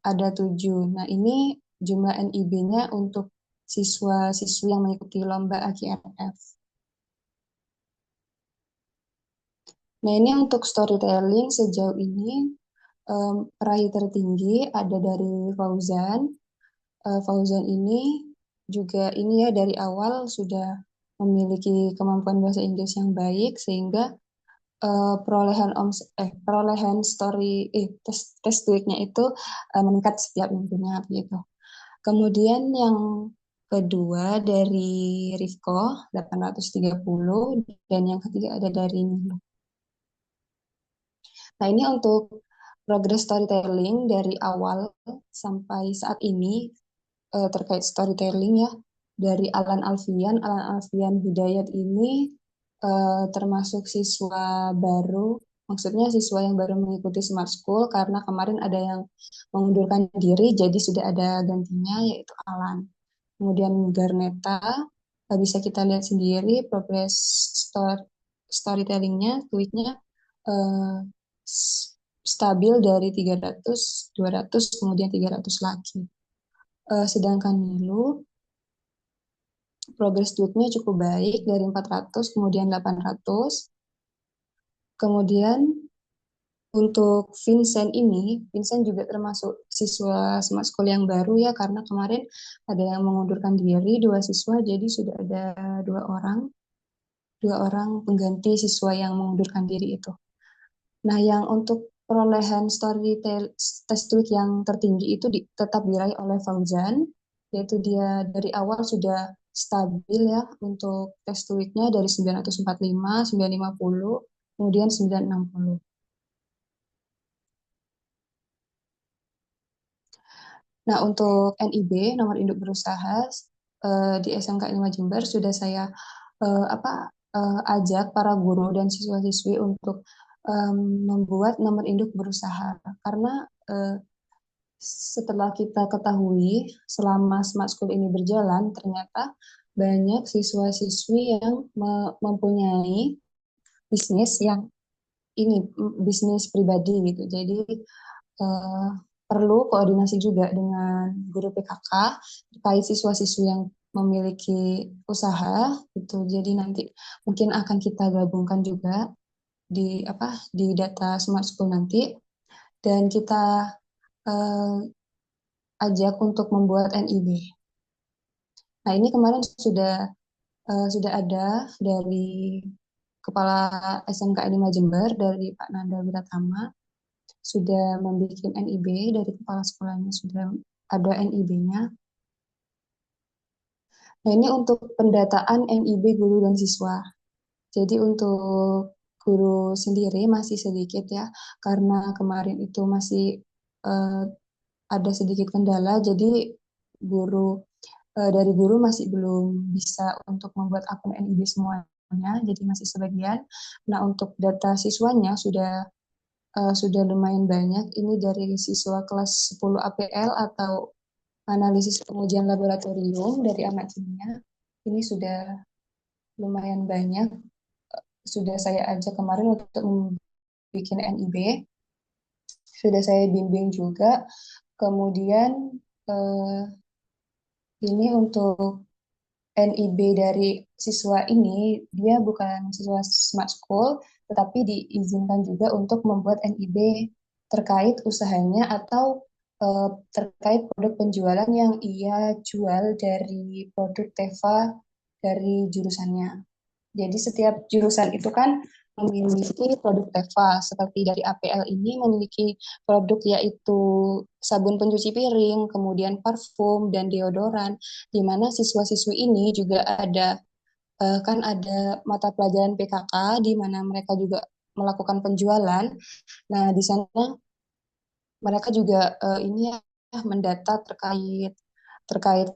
ada 7. Nah, ini jumlah NIB-nya untuk siswa-siswi yang mengikuti lomba AQRF. Nah, ini untuk storytelling sejauh ini peraih tertinggi ada dari Fauzan. Fauzan ini juga ini ya dari awal sudah memiliki kemampuan bahasa Inggris yang baik sehingga perolehan tes TOEIC-nya itu meningkat setiap minggunya begitu. Kemudian yang kedua dari Rifko 830 dan yang ketiga ada dari Nilu. Nah, ini untuk progres storytelling dari awal sampai saat ini terkait storytelling ya. Dari Alan Alfian Hidayat ini termasuk siswa baru, maksudnya siswa yang baru mengikuti Smart School karena kemarin ada yang mengundurkan diri, jadi sudah ada gantinya yaitu Alan. Kemudian Garneta, bisa kita lihat sendiri progres storytellingnya, tweetnya stabil dari 300, 200, kemudian 300 lagi. Sedangkan Nilu, progres tweetnya cukup baik dari 400, kemudian 800. Kemudian untuk Vincent ini, Vincent juga termasuk siswa Smart School yang baru ya, karena kemarin ada yang mengundurkan diri, 2 siswa, jadi sudah ada 2 orang pengganti siswa yang mengundurkan diri itu. Nah, yang untuk perolehan test tweet yang tertinggi itu tetap diraih oleh Fauzan, yaitu dia dari awal sudah stabil ya untuk test tweetnya dari 945, 950, kemudian 960. Nah, untuk NIB, nomor induk berusaha, di SMK 5 Jember sudah saya ajak para guru dan siswa-siswi untuk membuat nomor induk berusaha. Karena setelah kita ketahui selama Smart School ini berjalan, ternyata banyak siswa-siswi yang mempunyai bisnis yang ini bisnis pribadi gitu. Jadi perlu koordinasi juga dengan guru PKK terkait siswa-siswi yang memiliki usaha gitu. Jadi nanti mungkin akan kita gabungkan juga di data Smart School nanti dan kita ajak untuk membuat NIB. Nah, ini kemarin sudah ada dari Kepala SMK 5 Jember dari Pak Nanda Wiratama sudah membuat NIB, dari kepala sekolahnya sudah ada NIB-nya. Nah, ini untuk pendataan NIB guru dan siswa. Jadi untuk guru sendiri masih sedikit ya, karena kemarin itu masih ada sedikit kendala, jadi dari guru masih belum bisa untuk membuat akun NIB semuanya, jadi masih sebagian. Nah, untuk data siswanya sudah lumayan banyak. Ini dari siswa kelas 10 APL atau analisis pengujian laboratorium dari anak kimia. Ini sudah lumayan banyak. Sudah saya ajak kemarin untuk membuat NIB. Sudah saya bimbing juga. Kemudian ini untuk NIB dari siswa ini, dia bukan siswa Smart School, tetapi diizinkan juga untuk membuat NIB terkait usahanya atau terkait produk penjualan yang ia jual dari produk Teva dari jurusannya. Jadi setiap jurusan itu kan memiliki produk Teva, seperti dari APL ini memiliki produk yaitu sabun pencuci piring, kemudian parfum dan deodoran, di mana siswa-siswi ini juga ada kan ada mata pelajaran PKK di mana mereka juga melakukan penjualan. Nah, di sana mereka juga ini ya mendata terkait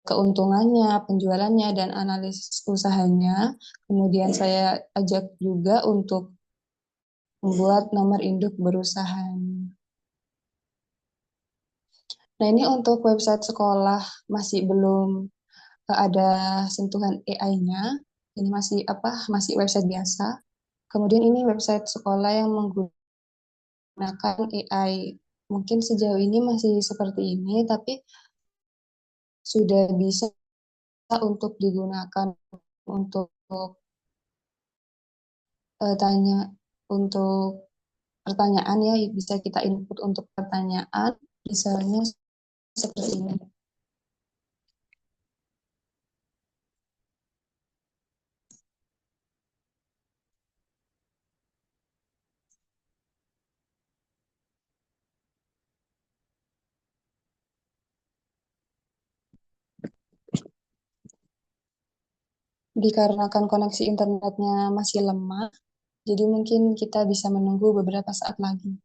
keuntungannya, penjualannya dan analisis usahanya. Kemudian saya ajak juga untuk membuat nomor induk berusaha. Nah, ini untuk website sekolah masih belum ada sentuhan AI-nya. Ini masih apa? Masih website biasa. Kemudian ini website sekolah yang menggunakan AI. Mungkin sejauh ini masih seperti ini, tapi sudah bisa untuk digunakan untuk tanya untuk pertanyaan ya, bisa kita input untuk pertanyaan, misalnya seperti ini. Dikarenakan koneksi internetnya masih lemah, jadi mungkin kita bisa menunggu beberapa saat lagi.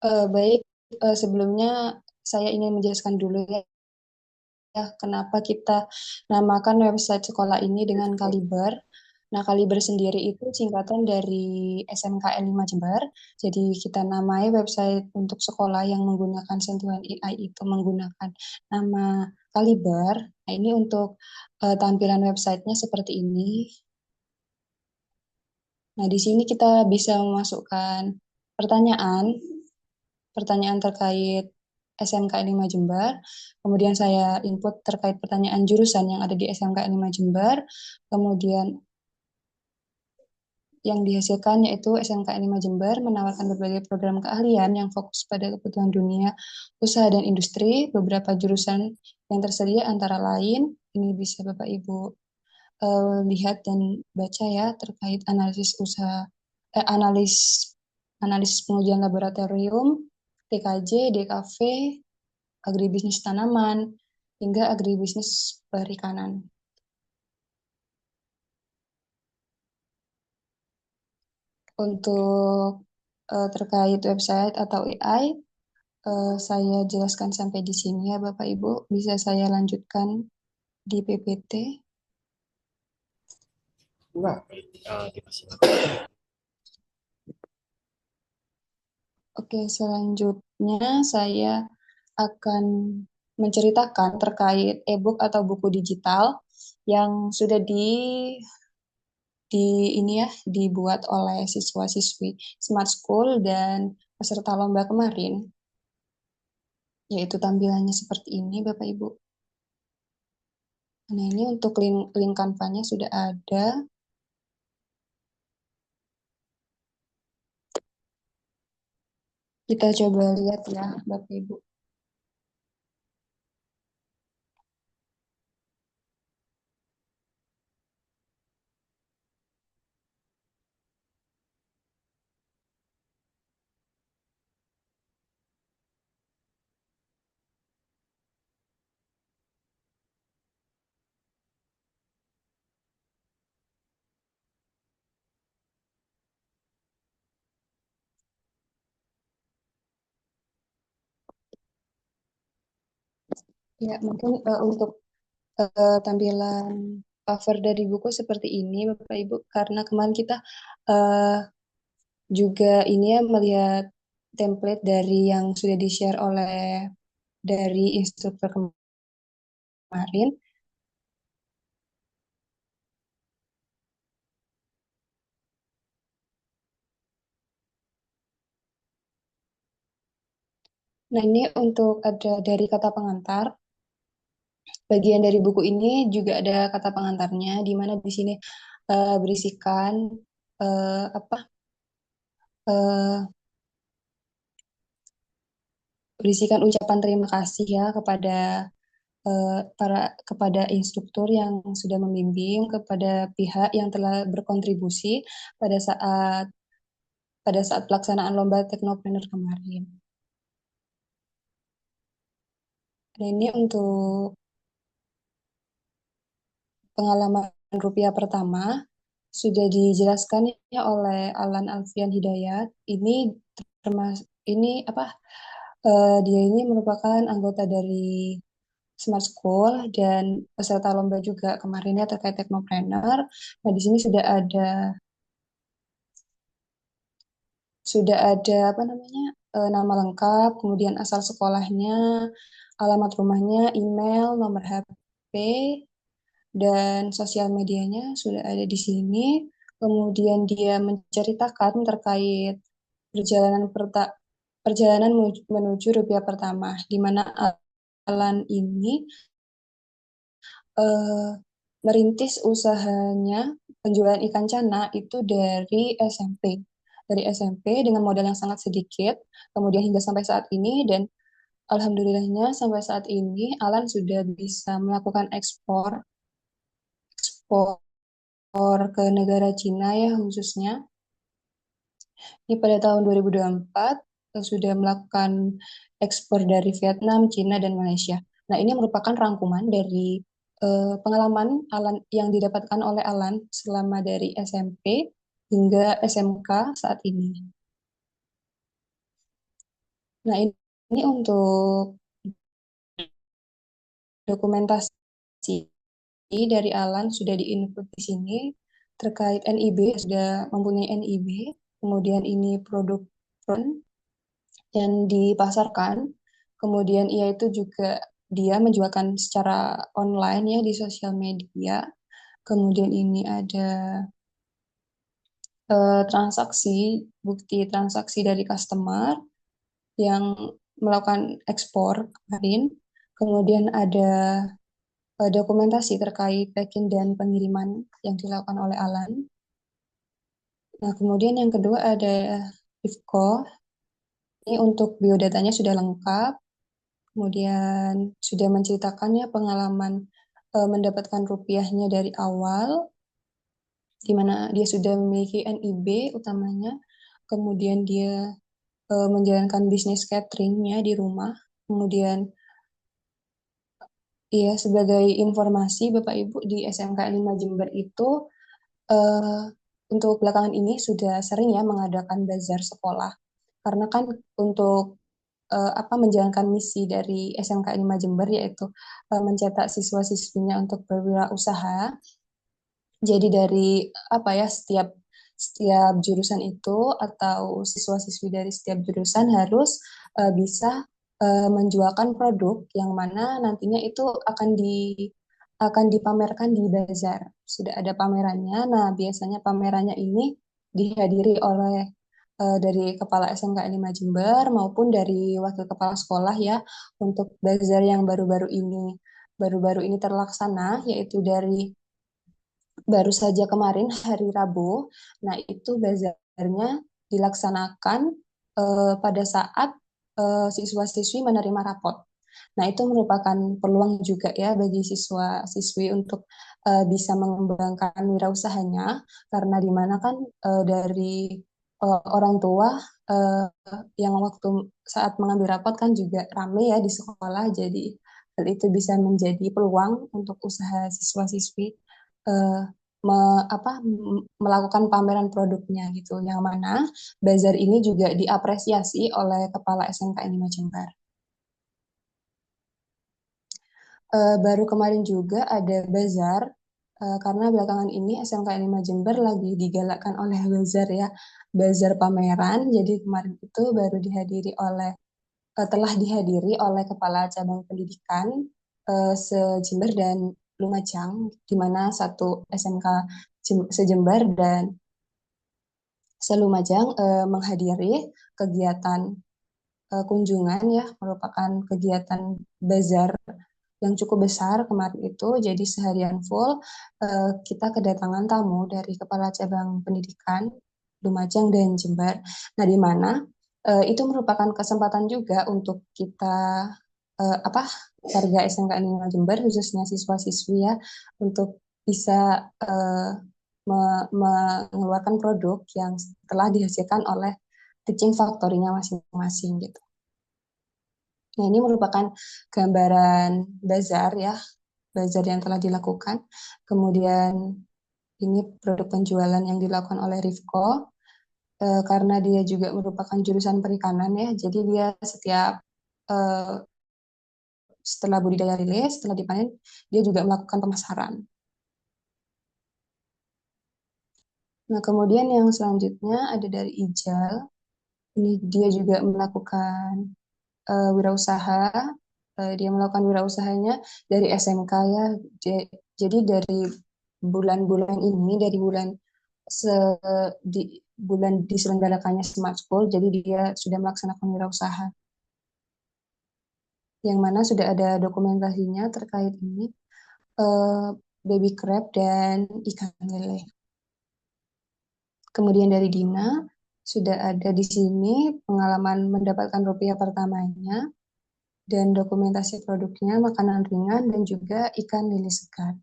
Baik, sebelumnya saya ingin menjelaskan dulu ya, kenapa kita namakan website sekolah ini dengan Kaliber. Nah, Kaliber sendiri itu singkatan dari SMKN 5 Jember. Jadi kita namai website untuk sekolah yang menggunakan sentuhan AI itu menggunakan nama Kaliber. Nah, ini untuk tampilan websitenya seperti ini. Nah, di sini kita bisa memasukkan pertanyaan, pertanyaan terkait SMK 5 Jember. Kemudian saya input terkait pertanyaan jurusan yang ada di SMK 5 Jember. Kemudian yang dihasilkan yaitu SMK 5 Jember menawarkan berbagai program keahlian yang fokus pada kebutuhan dunia, usaha dan industri. Beberapa jurusan yang tersedia antara lain, ini bisa Bapak Ibu lihat dan baca ya terkait analisis usaha, analisis pengujian laboratorium, TKJ, DKV, agribisnis tanaman, hingga agribisnis perikanan. Untuk terkait website atau AI, saya jelaskan sampai di sini ya Bapak Ibu. Bisa saya lanjutkan di PPT. Dipersilakan. Oke, selanjutnya saya akan menceritakan terkait e-book atau buku digital yang sudah di ini ya dibuat oleh siswa-siswi Smart School dan peserta lomba kemarin, yaitu tampilannya seperti ini Bapak Ibu. Nah, ini untuk link Canva-nya sudah ada. Kita coba lihat ya Bapak Ibu. Ya, mungkin untuk tampilan cover dari buku seperti ini, Bapak Ibu, karena kemarin kita uh, juga ini ya melihat template dari yang sudah di-share oleh dari instruktur kemarin. Nah, ini untuk ada dari kata pengantar. Bagian dari buku ini juga ada kata pengantarnya, di mana di sini berisikan apa berisikan ucapan terima kasih ya kepada kepada instruktur yang sudah membimbing, kepada pihak yang telah berkontribusi pada saat pelaksanaan lomba Teknopreneur kemarin. Nah, ini untuk pengalaman rupiah pertama sudah dijelaskan ya oleh Alan Alfian Hidayat. Ini termasuk ini apa? Dia ini merupakan anggota dari Smart School dan peserta lomba juga kemarinnya terkait Teknopreneur. Nah, di sini sudah ada apa namanya nama lengkap, kemudian asal sekolahnya, alamat rumahnya, email, nomor HP, dan sosial medianya sudah ada di sini. Kemudian dia menceritakan terkait perjalanan perjalanan menuju rupiah pertama, di mana Alan ini eh, merintis usahanya penjualan ikan cana itu dari SMP. Dari SMP dengan modal yang sangat sedikit, kemudian hingga sampai saat ini, dan alhamdulillahnya sampai saat ini Alan sudah bisa melakukan ekspor ke negara Cina ya khususnya. Ini pada tahun 2024 sudah melakukan ekspor dari Vietnam, Cina, dan Malaysia. Nah, ini merupakan rangkuman dari pengalaman Alan yang didapatkan oleh Alan selama dari SMP hingga SMK saat ini. Nah, ini untuk dokumentasi dari Alan sudah di-input di sini terkait NIB, sudah mempunyai NIB, kemudian ini produk dan dipasarkan. Kemudian ia itu juga dia menjualkan secara online ya di sosial media. Kemudian ini ada bukti transaksi dari customer yang melakukan ekspor kemarin. Kemudian ada dokumentasi terkait packing dan pengiriman yang dilakukan oleh Alan. Nah, kemudian yang kedua ada IFCO. Ini untuk biodatanya sudah lengkap. Kemudian sudah menceritakannya pengalaman mendapatkan rupiahnya dari awal, di mana dia sudah memiliki NIB utamanya, kemudian dia menjalankan bisnis cateringnya di rumah, kemudian ya sebagai informasi Bapak Ibu di SMK 5 Jember itu uh, untuk belakangan ini sudah sering ya mengadakan bazar sekolah, karena kan untuk apa menjalankan misi dari SMK 5 Jember yaitu mencetak siswa-siswinya untuk berwirausaha. Jadi dari apa ya setiap jurusan itu atau siswa-siswi dari setiap jurusan harus bisa menjualkan produk yang mana nantinya itu akan dipamerkan di bazar. Sudah ada pamerannya. Nah, biasanya pamerannya ini dihadiri oleh dari Kepala SMK 5 Jember maupun dari Wakil Kepala Sekolah ya untuk bazar yang baru-baru ini terlaksana yaitu dari baru saja kemarin hari Rabu. Nah, itu bazarnya dilaksanakan pada saat siswa-siswi menerima rapot. Nah, itu merupakan peluang juga ya bagi siswa-siswi untuk bisa mengembangkan wirausahanya, karena di mana kan dari orang tua uh, yang waktu saat mengambil rapot kan juga rame ya di sekolah, jadi hal itu bisa menjadi peluang untuk usaha siswa-siswi uh, melakukan pameran produknya gitu, yang mana bazar ini juga diapresiasi oleh Kepala SMK Lima Jember. Baru kemarin juga ada bazar karena belakangan ini SMK 5 Jember lagi digalakkan oleh Bazar ya, Bazar pameran. Jadi kemarin itu baru telah dihadiri oleh Kepala Cabang Pendidikan se-Jember dan Lumajang, di mana satu SMK se-Jember dan se-Lumajang menghadiri kegiatan kunjungan ya, merupakan kegiatan bazar yang cukup besar kemarin itu. Jadi seharian full kita kedatangan tamu dari Kepala Cabang Pendidikan Lumajang dan Jember. Nah, di mana itu merupakan kesempatan juga untuk kita apa warga SMK 5 Jember khususnya siswa-siswi ya untuk bisa mengeluarkan produk yang telah dihasilkan oleh teaching factory-nya masing-masing gitu. Nah, ini merupakan gambaran bazar ya, bazar yang telah dilakukan. Kemudian ini produk penjualan yang dilakukan oleh Rifko, karena dia juga merupakan jurusan perikanan ya, jadi dia setiap setelah budidaya rilis, setelah dipanen, dia juga melakukan pemasaran. Nah, kemudian yang selanjutnya ada dari Ijal. Ini dia juga melakukan wirausaha. Dia melakukan wirausahanya dari SMK ya. Jadi dari bulan-bulan ini, dari bulan diselenggarakannya Smart School, jadi dia sudah melaksanakan wirausaha. Yang mana sudah ada dokumentasinya terkait ini, baby crab dan ikan lele. Kemudian dari Dina, sudah ada di sini pengalaman mendapatkan rupiah pertamanya, dan dokumentasi produknya makanan ringan dan juga ikan lele segar.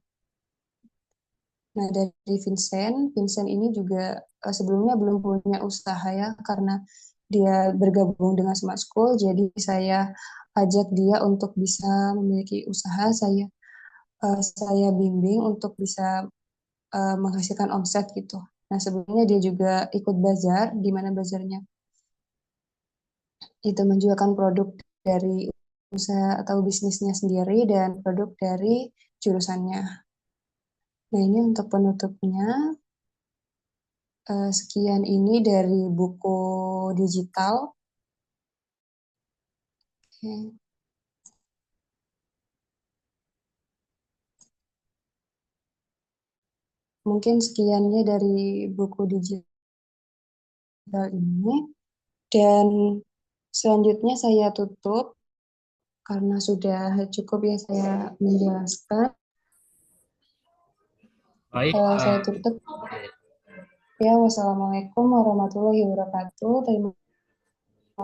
Nah, dari Vincent ini juga sebelumnya belum punya usaha ya, karena dia bergabung dengan Smart School, jadi saya ajak dia untuk bisa memiliki usaha, saya bimbing untuk bisa menghasilkan omset gitu. Nah, sebelumnya dia juga ikut bazar, di mana bazarnya itu menjualkan produk dari usaha atau bisnisnya sendiri dan produk dari jurusannya. Nah, ini untuk penutupnya. Sekian ini dari buku digital. Oke. Mungkin sekiannya dari buku digital ini. Dan selanjutnya saya tutup karena sudah cukup ya saya menjelaskan. Baik, Saya tutup. Ya, wassalamualaikum warahmatullahi wabarakatuh. Terima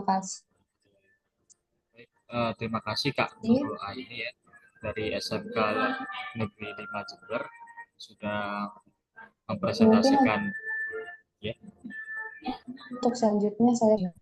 kasih. terima kasih Kak Nurul Aini ya dari SMK Negeri 5 Jember sudah Mungkin mempresentasikan ya. untuk selanjutnya saya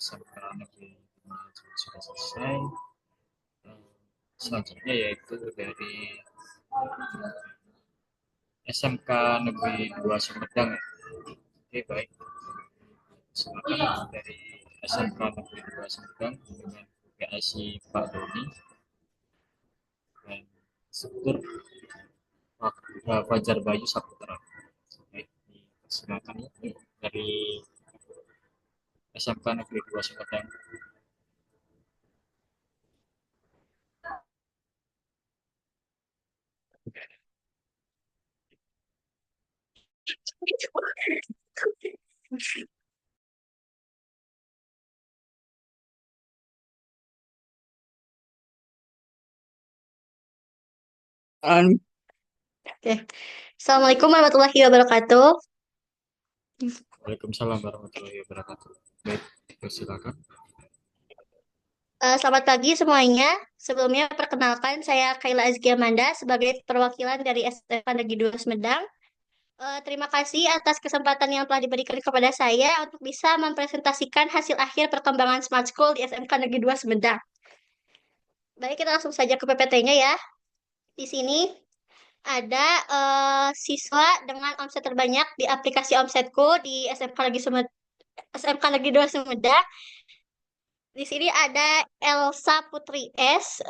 SMK Negeri 5 Jember sudah selesai. Selanjutnya yaitu dari SMK Negeri 2 Sumedang. Oke, baik. Silakan dari SMK Negeri 2 Sumedang dengan PSI Pak Doni dan Struktur Fajar Bayu Saputra. Baik, silakan dari SMK Negeri 2 Sumedang. Oke. Assalamualaikum warahmatullahi wabarakatuh. Waalaikumsalam warahmatullahi wabarakatuh. Baik, silakan. Selamat pagi semuanya. Sebelumnya perkenalkan saya Kayla Azkia Manda sebagai perwakilan dari SMK Negeri 2 Sumedang. Terima kasih atas kesempatan yang telah diberikan kepada saya untuk bisa mempresentasikan hasil akhir perkembangan Smart School di SMK Negeri 2 Sumedang. Baik, kita langsung saja ke PPT-nya ya. Di sini ada siswa dengan omset terbanyak di aplikasi Omsetku di SMK Negeri 2 Sumedang. Di sini ada Elsa Putri S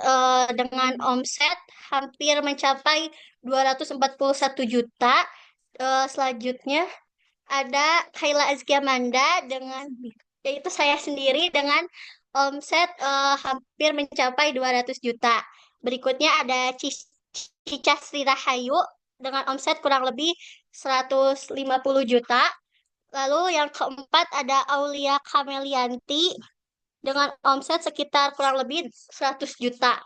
dengan omset hampir mencapai 241 juta. Selanjutnya ada Kayla Azkia Manda yaitu saya sendiri dengan omset hampir mencapai 200 juta. Berikutnya ada Cica Sri Rahayu dengan omset kurang lebih 150 juta. Lalu yang keempat ada Aulia Kamelianti dengan omset sekitar kurang lebih 100 juta.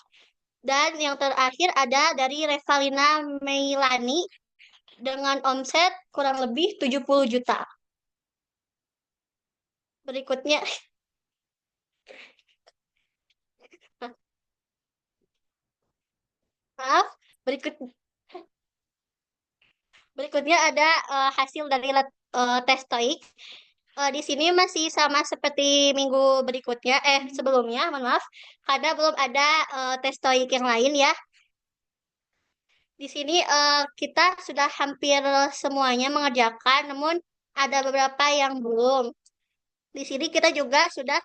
Dan yang terakhir ada dari Revalina Meilani dengan omset kurang lebih 70 juta. Berikutnya, maaf, berikutnya ada hasil dari tes TOEIC. Di sini masih sama seperti minggu berikutnya, sebelumnya, mohon maaf, karena belum ada tes TOEIC yang lain ya. Di sini kita sudah hampir semuanya mengerjakan, namun ada beberapa yang belum. Di sini kita juga sudah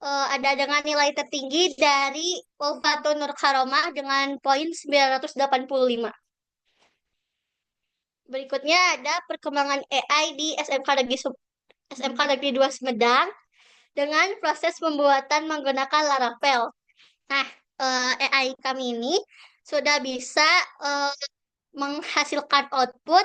ada dengan nilai tertinggi dari Ulfatun Nur Karomah dengan poin 985. Berikutnya ada perkembangan AI di SMK Negeri 2 Sumedang dengan proses pembuatan menggunakan Laravel. Nah, AI kami ini sudah bisa menghasilkan output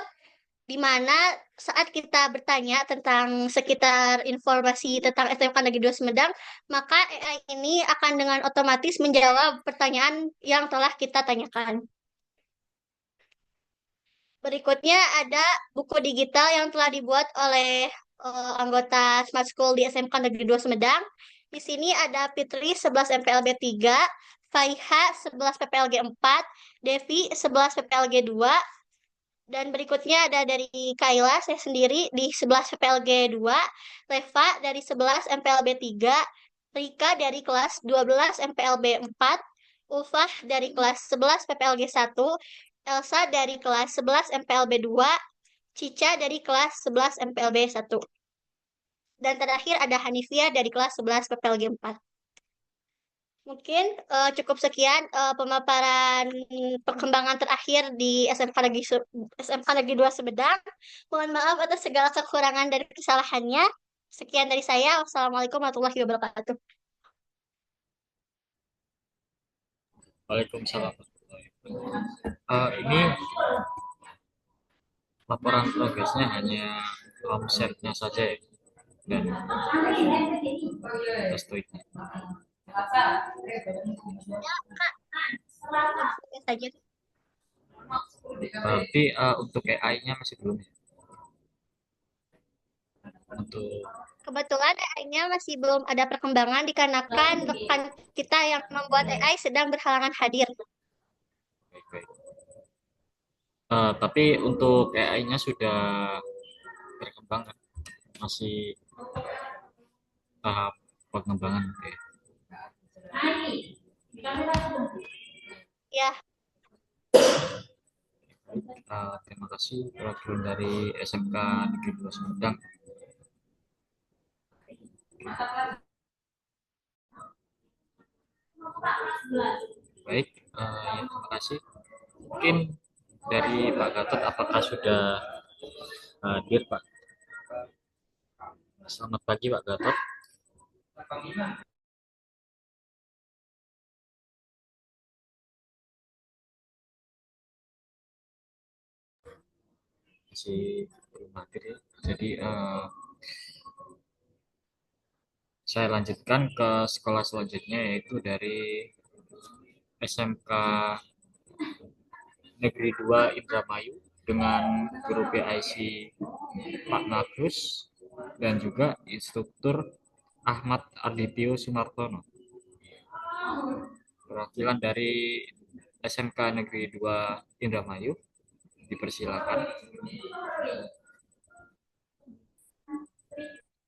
di mana saat kita bertanya tentang sekitar informasi tentang SMK Negeri 2 Sumedang, maka AI ini akan dengan otomatis menjawab pertanyaan yang telah kita tanyakan. Berikutnya ada buku digital yang telah dibuat oleh anggota Smart School di SMK Negeri 2 Sumedang. Di sini ada Fitri 11 MPLB 3, Faiha 11 PPLG 4, Devi 11 PPLG 2, dan berikutnya ada dari Kayla, saya sendiri di 11 PPLG 2, Reva dari 11 MPLB 3, Rika dari kelas 12 MPLB 4, Ulfah dari kelas 11 PPLG 1, Elsa dari kelas 11 MPLB 2, Cica dari kelas 11 MPLB 1. Dan terakhir ada Hanifia dari kelas 11 PPLG 4. Mungkin cukup sekian pemaparan perkembangan terakhir di SMK Negeri 2 Sumedang. Mohon maaf atas segala kekurangan dan kesalahannya. Sekian dari saya. Wassalamualaikum warahmatullahi wabarakatuh. Waalaikumsalam. Ini laporan progresnya hanya omsetnya saja ya, dan tes TOEIC-nya. Ya saja. Berarti untuk AI-nya masih belum ya? Untuk Kebetulan AI-nya masih belum ada perkembangan dikarenakan rekan kita yang membuat AI sedang berhalangan hadir. baik. Tapi untuk AI-nya sudah berkembang kan? Masih tahap pengembangan. Oke. Ya, Terima kasih perwakilan dari SMK Negeri 2 Sumedang. Baik, ya, terima kasih. Mungkin dari Pak Gatot, apakah sudah hadir, Pak? Selamat pagi, Pak Gatot. Masih belum hadir ya. Jadi saya lanjutkan ke sekolah selanjutnya, yaitu dari SMK Negeri 2 Indramayu dengan guru PIC Pak Nagus dan juga instruktur Ahmad Ardityo Sunartono, perwakilan dari SMK Negeri 2 Indramayu. Dipersilakan.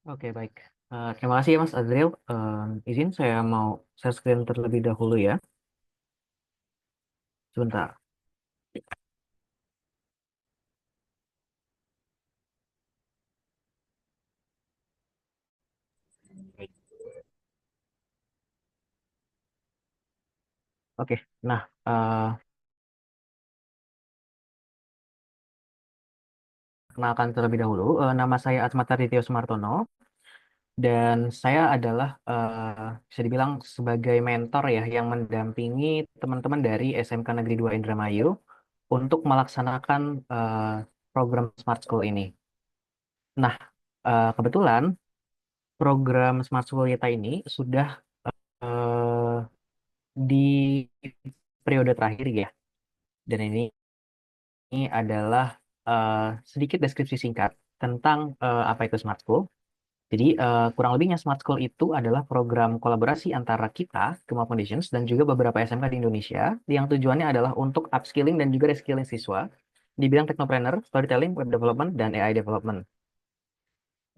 Oke, baik. Terima kasih ya Mas Azril. Izin saya mau share screen terlebih dahulu ya. Sebentar. Oke, nah kenalkan terlebih dahulu. Nama saya Asmat Ardityo Sumartono dan saya adalah bisa dibilang sebagai mentor ya yang mendampingi teman-teman dari SMK Negeri 2 Indramayu untuk melaksanakan program Smart School ini. Nah, kebetulan program Smart School kita ini sudah eh, di periode terakhir ya. Dan ini adalah eh, sedikit deskripsi singkat tentang apa itu Smart School. Jadi kurang lebihnya Smart School itu adalah program kolaborasi antara kita, Kema Foundations, dan juga beberapa SMK di Indonesia yang tujuannya adalah untuk upskilling dan juga reskilling siswa di bidang technopreneur, storytelling, web development, dan AI development.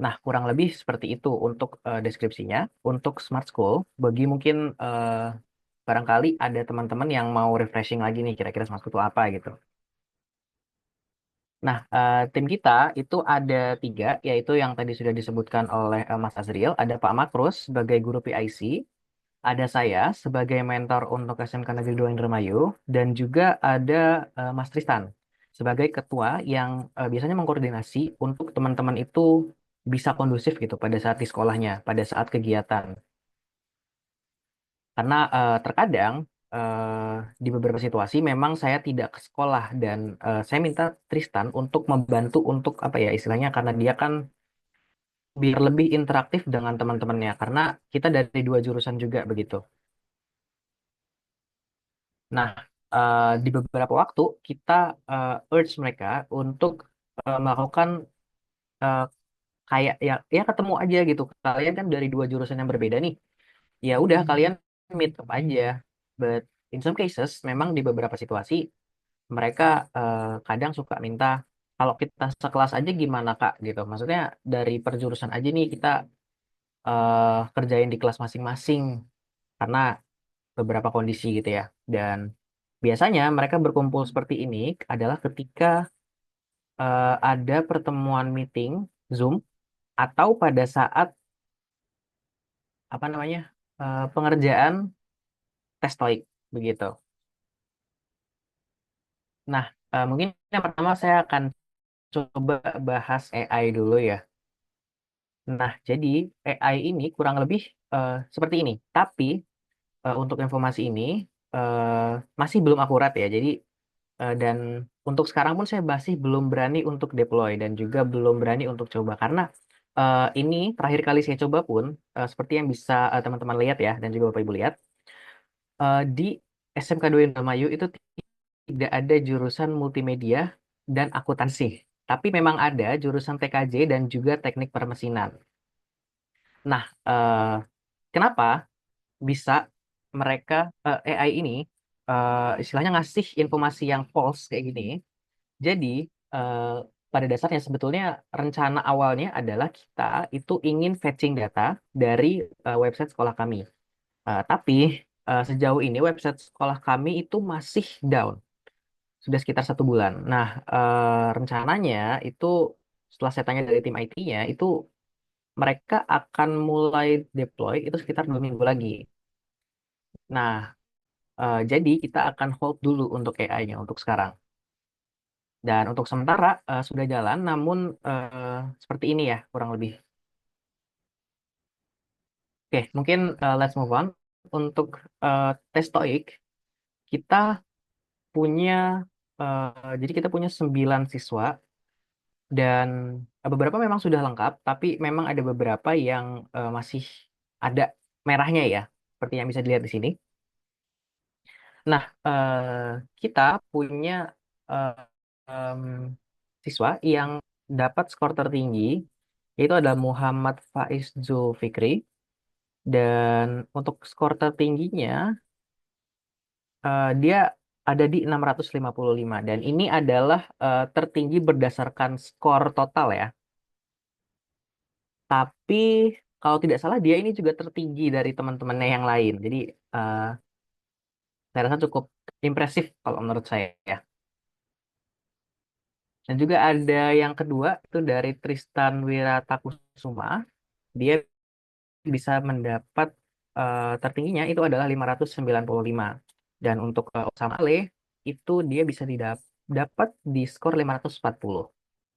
Nah, kurang lebih seperti itu untuk deskripsinya. Untuk Smart School, bagi mungkin barangkali ada teman-teman yang mau refreshing lagi nih, kira-kira Smart School itu apa gitu. Nah, tim kita itu ada 3, yaitu yang tadi sudah disebutkan oleh Mas Azril. Ada Pak Makrus sebagai guru PIC, ada saya sebagai mentor untuk SMK Negeri 2 Indramayu, dan juga ada Mas Tristan sebagai ketua yang biasanya mengkoordinasi untuk teman-teman itu bisa kondusif gitu pada saat di sekolahnya, pada saat kegiatan. Karena terkadang di beberapa situasi memang saya tidak ke sekolah dan saya minta Tristan untuk membantu untuk apa ya istilahnya karena dia kan biar lebih interaktif dengan teman-temannya karena kita dari 2 jurusan juga begitu. Nah, di beberapa waktu kita urge mereka untuk melakukan eh, kayak ya ketemu aja gitu. Kalian kan dari 2 jurusan yang berbeda nih. Ya udah kalian meet up aja. But in some cases memang di beberapa situasi mereka kadang suka minta kalau kita sekelas aja gimana Kak gitu. Maksudnya dari perjurusan aja nih kita kerjain di kelas masing-masing karena beberapa kondisi gitu ya. Dan biasanya mereka berkumpul seperti ini adalah ketika ada pertemuan meeting Zoom atau pada saat apa namanya pengerjaan tes TOEIC begitu. Nah, mungkin yang pertama saya akan coba bahas AI dulu ya. Nah, jadi AI ini kurang lebih seperti ini. Tapi untuk informasi ini eh, masih belum akurat ya. Jadi dan untuk sekarang pun saya masih belum berani untuk deploy dan juga belum berani untuk coba karena ini terakhir kali saya coba pun seperti yang bisa teman-teman lihat ya dan juga Bapak Ibu lihat di SMK 2 Indramayu itu tidak ada jurusan multimedia dan akuntansi. Tapi memang ada jurusan TKJ dan juga teknik permesinan. Nah, kenapa bisa mereka AI ini istilahnya ngasih informasi yang false kayak gini? Jadi eh, pada dasarnya sebetulnya rencana awalnya adalah kita itu ingin fetching data dari website sekolah kami. Tapi sejauh ini website sekolah kami itu masih down, sudah sekitar 1 bulan. Nah, rencananya itu setelah saya tanya dari tim IT-nya, itu mereka akan mulai deploy itu sekitar 2 minggu lagi. Nah, jadi kita akan hold dulu untuk AI-nya untuk sekarang. Dan untuk sementara sudah jalan, namun seperti ini ya kurang lebih. Oke, mungkin let's move on. Untuk tes TOEIC kita punya jadi kita punya 9 siswa dan beberapa memang sudah lengkap, tapi memang ada beberapa yang masih ada merahnya ya, seperti yang bisa dilihat di sini. Nah, kita punya eh, em, siswa yang dapat skor tertinggi itu adalah Muhammad Faiz Zulfikri, dan untuk skor tertingginya dia ada di 655, dan ini adalah tertinggi berdasarkan skor total ya. Tapi kalau tidak salah dia ini juga tertinggi dari teman-temannya yang lain. Jadi eh, saya rasa cukup impresif kalau menurut saya ya. Dan juga ada yang kedua itu dari Tristan Wiratakusuma. Dia bisa mendapat tertingginya itu adalah 595. Dan untuk Osama Ale itu dia bisa dapat di skor 540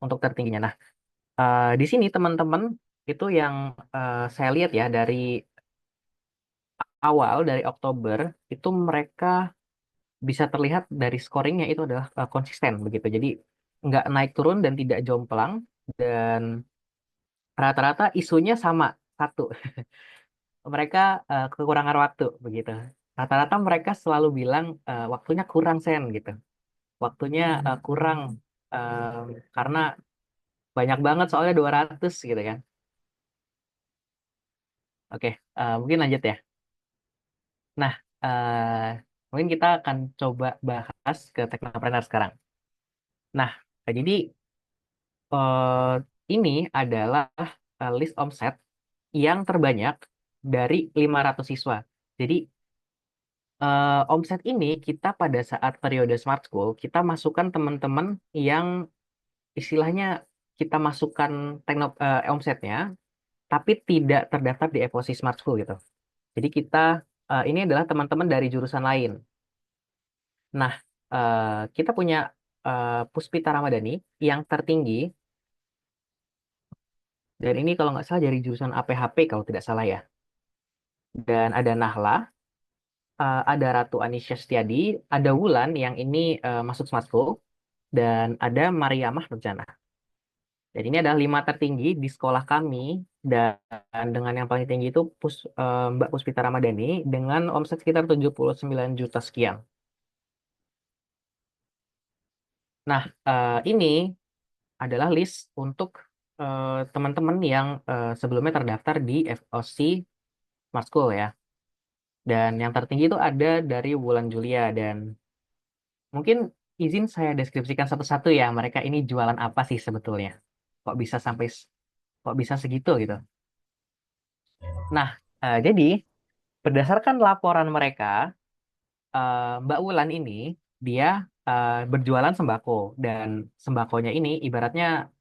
untuk tertingginya. Nah, di sini teman-teman itu yang saya lihat ya dari awal dari Oktober itu mereka bisa terlihat dari scoringnya itu adalah konsisten begitu. Jadi nggak naik turun dan tidak jomplang, dan rata-rata isunya sama satu. Mereka kekurangan waktu begitu. Rata-rata mereka selalu bilang waktunya kurang Sen gitu. Waktunya kurang eh, karena banyak banget soalnya 200 gitu kan. Oke, mungkin lanjut ya. Nah, mungkin kita akan coba bahas ke teknopreneur sekarang. Nah, jadi eh, ini adalah list omset yang terbanyak dari 500 siswa. Jadi omset ini kita pada saat periode Smart School, kita masukkan teman-teman yang istilahnya kita masukkan omsetnya, tapi tidak terdaftar di FOC Smart School gitu. Jadi kita ini adalah teman-teman dari jurusan lain. Nah, kita punya Puspita Ramadhani yang tertinggi, dan ini kalau nggak salah dari jurusan APHP kalau tidak salah ya. Dan ada Nahla, ada Ratu Anisya Setiadi, ada Wulan yang ini masuk Smart School, dan ada Mariamah Nurjana. Jadi ini adalah 5 tertinggi di sekolah kami, dan dengan yang paling tinggi itu Mbak Puspita Ramadhani dengan omset sekitar 79 juta sekian. Nah, ini adalah list untuk teman-teman yang sebelumnya terdaftar di FOC Smart School ya. Dan yang tertinggi itu ada dari Wulan Julia, dan mungkin izin saya deskripsikan satu-satu ya, mereka ini jualan apa sih sebetulnya. Kok bisa kok bisa segitu gitu. Nah, jadi berdasarkan laporan mereka, Mbak Wulan ini dia berjualan sembako, dan sembakonya ini ibaratnya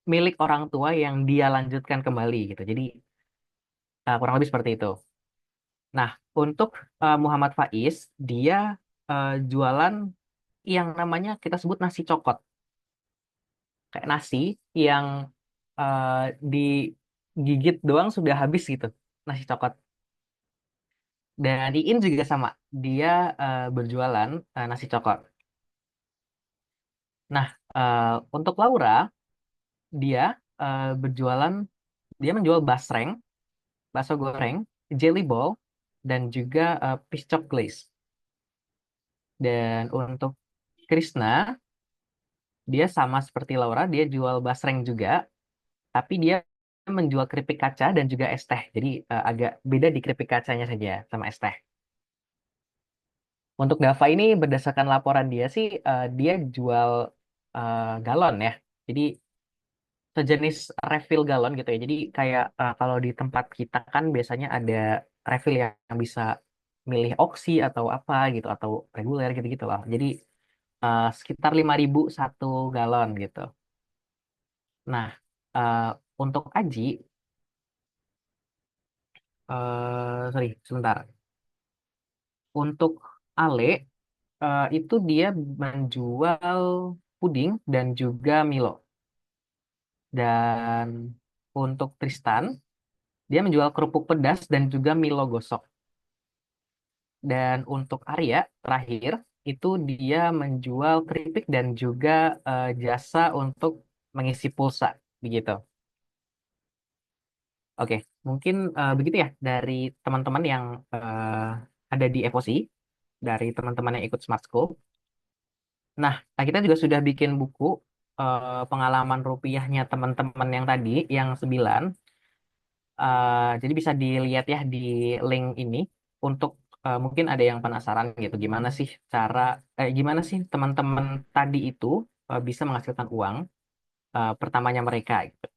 milik orang tua yang dia lanjutkan kembali gitu. Jadi kurang lebih seperti itu. Nah, untuk Muhammad Faiz, dia jualan yang namanya kita sebut nasi cokot. Kayak nasi yang eh, digigit doang sudah habis gitu, nasi cokot. Dan Iin juga sama, dia berjualan nasi cokot. Nah, untuk Laura, dia berjualan, dia menjual basreng, bakso goreng, jelly ball, dan juga piscok glaze. Dan untuk Krishna, dia sama seperti Laura, dia jual basreng juga, tapi dia menjual keripik kaca dan juga es teh. Jadi agak beda di keripik kacanya saja sama es teh. Untuk Dava ini berdasarkan laporan dia sih, dia jual galon ya. Jadi sejenis refill galon gitu ya. Jadi kayak kalau di tempat kita kan biasanya ada refill yang bisa milih oksi atau apa gitu, atau reguler gitu-gitu loh. Jadi sekitar 5.000 satu galon gitu. Nah, eh, untuk Aji, sorry, sebentar. Untuk Ale, itu dia menjual puding dan juga Milo. Dan untuk Tristan, dia menjual kerupuk pedas dan juga Milo gosok. Dan untuk Arya, terakhir, itu dia menjual keripik dan juga jasa untuk mengisi pulsa, begitu. Oke, mungkin begitu ya dari teman-teman yang ada di FOC, dari teman-teman yang ikut Smart School. Nah, kita juga sudah bikin buku pengalaman rupiahnya teman-teman yang tadi, yang 9. Jadi bisa dilihat ya di link ini untuk mungkin ada yang penasaran gitu gimana sih teman-teman tadi itu bisa menghasilkan uang pertamanya mereka gitu.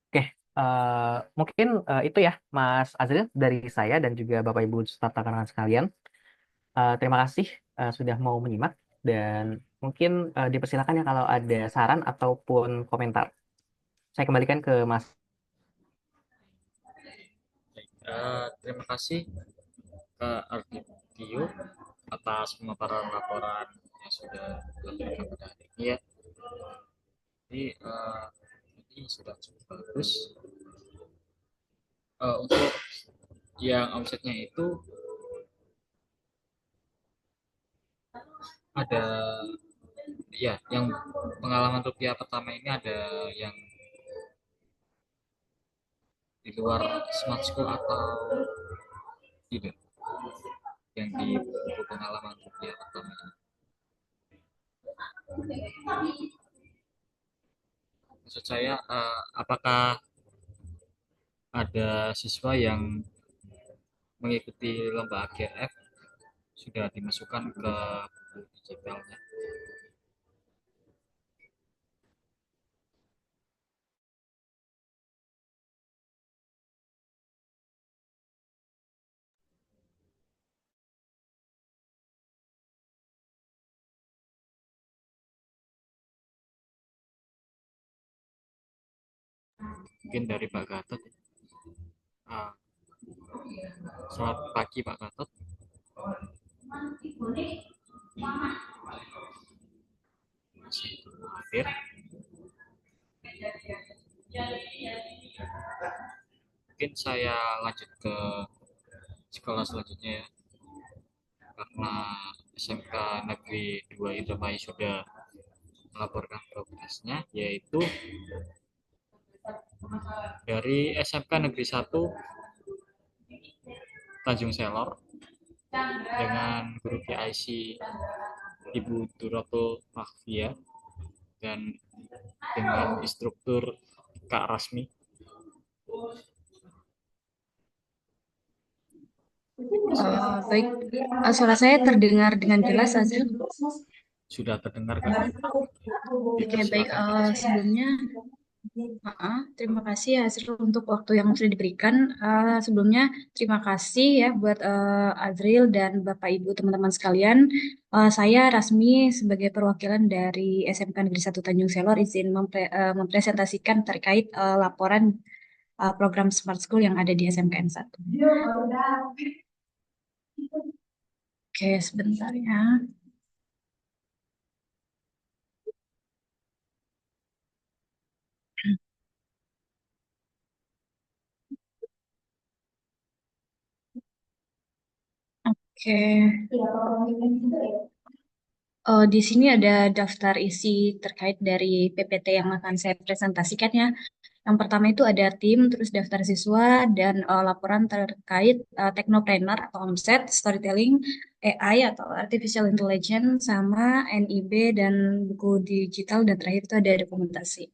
Oke, mungkin itu ya Mas Azril dari saya dan juga Bapak Ibu serta rekan sekalian. Terima kasih sudah mau menyimak dan mungkin dipersilakan ya kalau ada saran ataupun komentar. Saya kembalikan ke Mas. Baik, terima kasih Kak Arditio atas pemaparan laporan yang sudah dilakukan pada hari ini ya. Jadi ini sudah cukup bagus. Untuk yang omsetnya itu ada ya yang pengalaman rupiah pertama ini ada yang di luar smart school atau tidak yang di buku pengalaman rupiah pertama ini. Maksud saya apakah ada siswa yang mengikuti lomba AGRF sudah dimasukkan ke buku digitalnya? Mungkin dari Pak Gatot. Ah, Selamat pagi Pak Gatot. Masih hadir. Mungkin saya lanjut ke sekolah selanjutnya ya, karena SMK Negeri 2 Indramayu sudah melaporkan progresnya, yaitu dari SMK Negeri 1 Tanjung Selor dengan guru PIC Ibu Duroto Mahfia dan dengan instruktur Kak Rasmi. Baik, suara saya terdengar dengan jelas, Azril. Sudah terdengar kan? Oke, baik. Sebelumnya, terima kasih ya Azril untuk waktu yang sudah diberikan. Sebelumnya, terima kasih ya buat Azril dan Bapak Ibu teman-teman sekalian. Saya Rasmi sebagai perwakilan dari SMK Negeri 1 Tanjung Selor izin mempresentasikan terkait laporan program Smart School yang ada di SMKN 1. Oke, sebentar ya. Oke. Di sini ada daftar isi terkait dari PPT yang akan saya presentasikan ya. Yang pertama itu ada tim, terus daftar siswa, dan laporan terkait teknopreneur atau omset, storytelling, AI atau artificial intelligence, sama NIB dan buku digital, dan terakhir itu ada dokumentasi.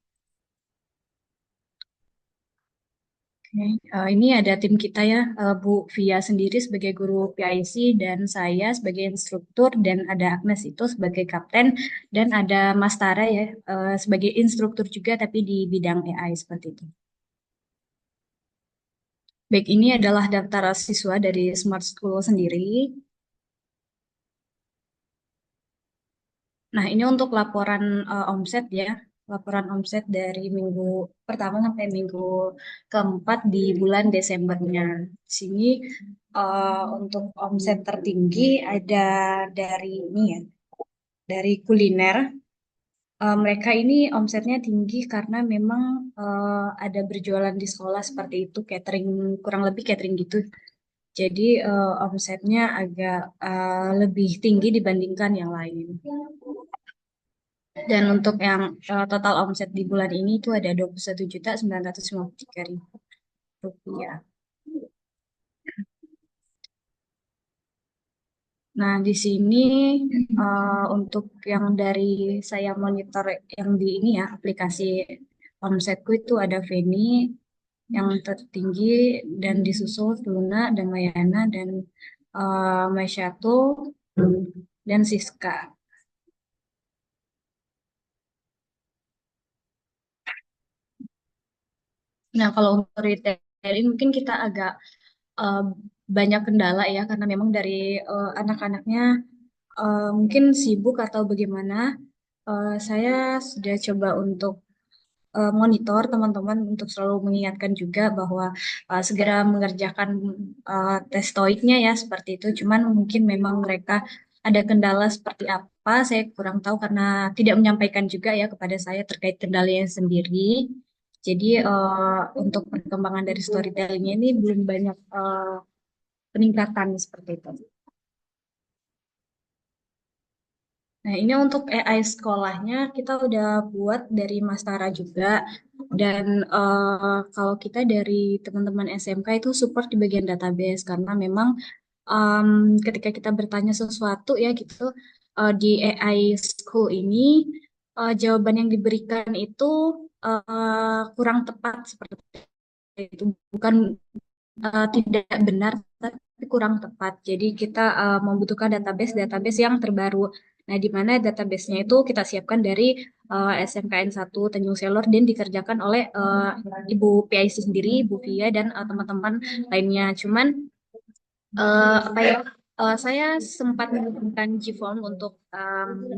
Oke, ini ada tim kita ya, Bu Via sendiri sebagai guru PIC dan saya sebagai instruktur dan ada Agnes itu sebagai kapten dan ada Mas Tara ya sebagai instruktur juga tapi di bidang AI seperti itu. Baik, ini adalah daftar siswa dari Smart School sendiri. Nah, ini untuk laporan omset ya. Laporan omset dari minggu pertama sampai minggu keempat di bulan Desembernya. Di sini untuk omset tertinggi ada dari ini ya, dari kuliner. Mereka ini omsetnya tinggi karena memang ada berjualan di sekolah seperti itu, catering, kurang lebih catering gitu. Jadi omsetnya agak lebih tinggi dibandingkan yang lain. Dan untuk yang total omset di bulan ini itu ada 21.953.000 rupiah. Nah, di sini untuk yang dari saya monitor yang di ini ya, aplikasi Omsetku itu ada Veni yang tertinggi dan disusul Luna dan Mayana dan Maishato dan Siska. Nah, kalau untuk retailing mungkin kita agak eh, banyak kendala ya, karena memang dari anak-anaknya mungkin sibuk atau bagaimana. Saya sudah coba untuk monitor teman-teman untuk selalu mengingatkan juga bahwa segera mengerjakan tes TOEIC-nya ya seperti itu. Cuman mungkin memang mereka ada kendala seperti apa, saya kurang tahu karena tidak menyampaikan juga ya kepada saya terkait kendalanya sendiri. Jadi untuk perkembangan dari storytelling ini belum banyak peningkatan seperti itu. Nah, ini untuk AI sekolahnya kita udah buat dari Mastara juga. Dan kalau kita dari teman-teman SMK itu support di bagian database karena memang em, ketika kita bertanya sesuatu ya gitu di AI school ini jawaban yang diberikan itu kurang tepat seperti itu. Bukan tidak benar tapi kurang tepat. Jadi kita membutuhkan database yang terbaru. Nah, di mana database-nya itu kita siapkan dari SMKN 1 Tanjung Selor dan dikerjakan oleh Ibu PIC sendiri, Bu Via dan teman-teman lainnya. Cuman apa ya? Saya sempat menghubungkan GFOM untuk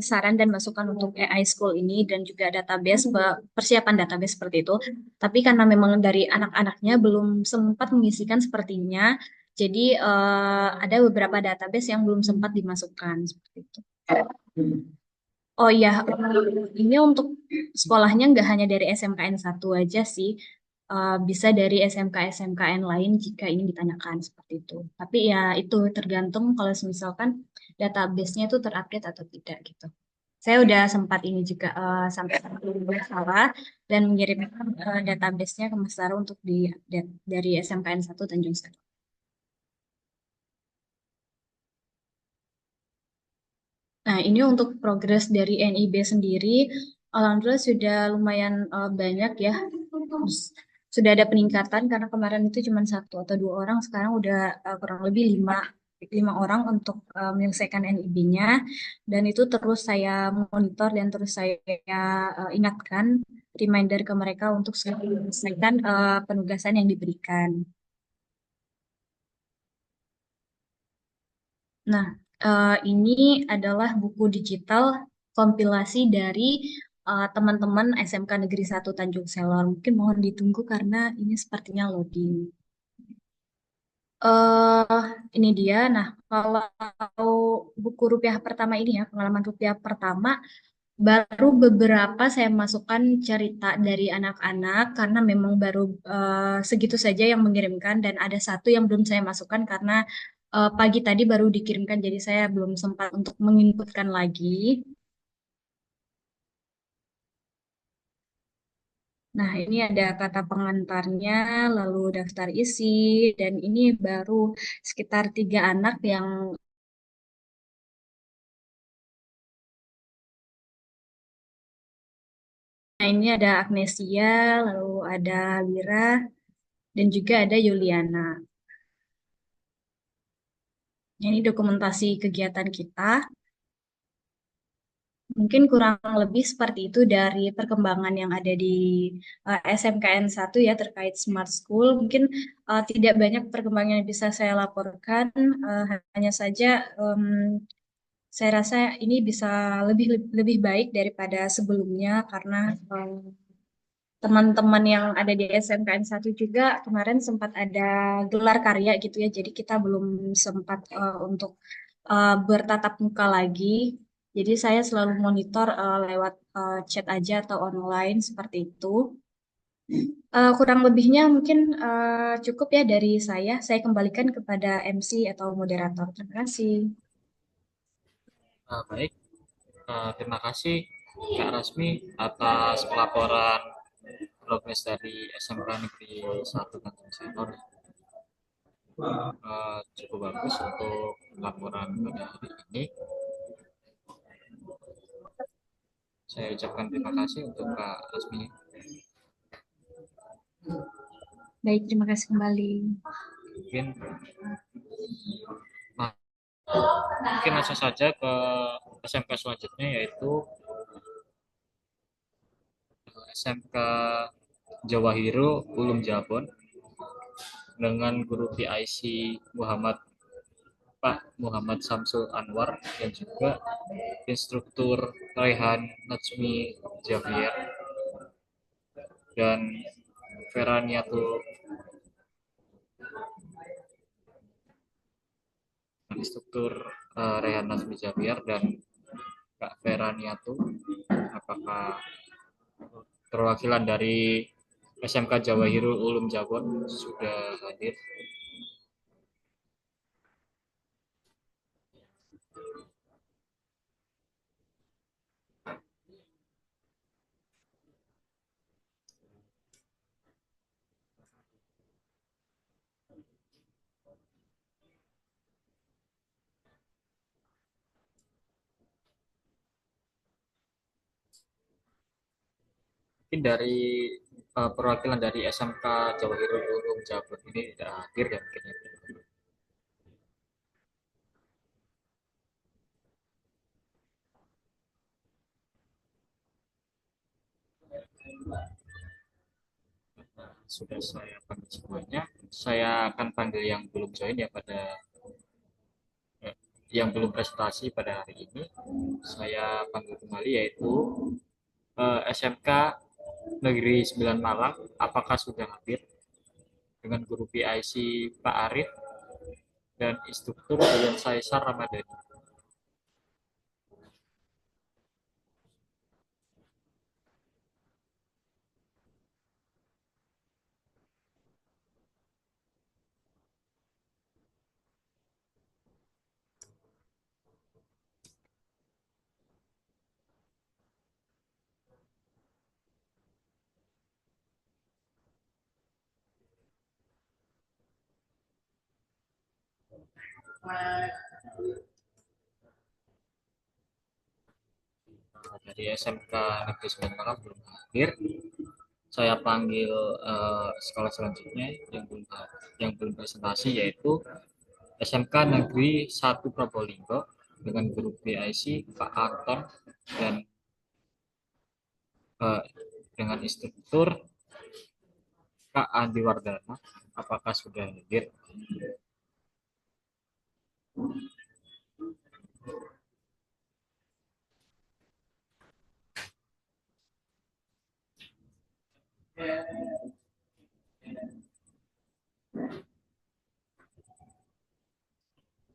saran dan masukan untuk AI School ini dan juga database persiapan database seperti itu. Tapi karena memang dari anak-anaknya belum sempat mengisikan sepertinya, jadi ada beberapa database yang belum sempat dimasukkan seperti itu. Oh iya, ini untuk sekolahnya nggak hanya dari SMKN 1 aja sih. Bisa dari SMK-SMKN lain jika ini ditanyakan seperti itu. Tapi ya itu tergantung kalau misalkan database-nya itu terupdate atau tidak gitu. Saya udah sempat ini juga sampai salah dan mengirimkan database-nya ke Mas Tara untuk di-update dari SMKN 1 Tanjung Sari. Nah, ini untuk progres dari NIB sendiri, alhamdulillah sudah lumayan banyak ya. Sudah ada peningkatan karena kemarin itu cuma satu atau dua orang, sekarang udah kurang lebih lima orang untuk menyelesaikan NIB-nya. Dan itu terus saya monitor dan terus saya ingatkan, reminder ke mereka untuk segera menyelesaikan penugasan yang diberikan. Nah, ini adalah buku digital kompilasi dari teman-teman SMK Negeri 1 Tanjung Selor. Mungkin mohon ditunggu karena ini sepertinya loading. eh ini dia. Nah, kalau buku rupiah pertama ini ya, pengalaman rupiah pertama, baru beberapa saya masukkan cerita dari anak-anak karena memang baru segitu saja yang mengirimkan dan ada satu yang belum saya masukkan karena pagi tadi baru dikirimkan jadi saya belum sempat untuk menginputkan lagi. Nah, ini ada kata pengantarnya, lalu daftar isi, dan ini baru sekitar 3 anak yang nah, ini ada Agnesia, lalu ada Wira, dan juga ada Yuliana. Ini dokumentasi kegiatan kita. Mungkin kurang lebih seperti itu dari perkembangan yang ada di SMKN 1 ya terkait Smart School. Mungkin tidak banyak perkembangan yang bisa saya laporkan, hanya saja saya rasa ini bisa lebih lebih baik daripada sebelumnya karena teman-teman yang ada di SMKN 1 juga kemarin sempat ada gelar karya gitu ya. Jadi kita belum sempat untuk bertatap muka lagi. Jadi saya selalu monitor lewat chat aja atau online seperti itu. Kurang lebihnya mungkin cukup ya dari saya. Saya kembalikan kepada MC atau moderator. Terima kasih. Baik, terima kasih Kak Rasmi atas pelaporan progres dari SMK Negeri 1 Tanjung Selor. Cukup bagus untuk laporan pada hari ini. Saya ucapkan terima kasih untuk Kak Asmi. Baik, terima kasih kembali. Mungkin mungkin langsung saja ke SMK selanjutnya, yaitu SMK Jawa Hiro Ulum Jabon dengan guru PIC Pak Muhammad Samsul Anwar dan juga instruktur Raihan Natsumi Javier dan Veraniatul instruktur Raihan Natsumi Javier dan Kak Veraniatu. Apakah perwakilan dari SMK Jawa Hiro Ulum Jabon sudah hadir? Mungkin dari perwakilan dari SMK Jawa Hiro Ulum Jabon ini tidak hadir ya mungkin ya. Sudah saya panggil semuanya. Saya akan panggil yang belum join ya yang belum prestasi pada hari ini. Saya panggil kembali, yaitu SMK Negeri 9 Malang. Apakah sudah hadir dengan guru PIC Pak Arif dan instruktur Bulan Saisar Ramadhani? Dari SMK Negeri 9 Malang belum hadir. Saya panggil sekolah selanjutnya yang belum presentasi, yaitu SMK Negeri 1 Probolinggo dengan guru PIC Pak Anton dan dengan instruktur Kak Andi Wardana. Apakah sudah hadir?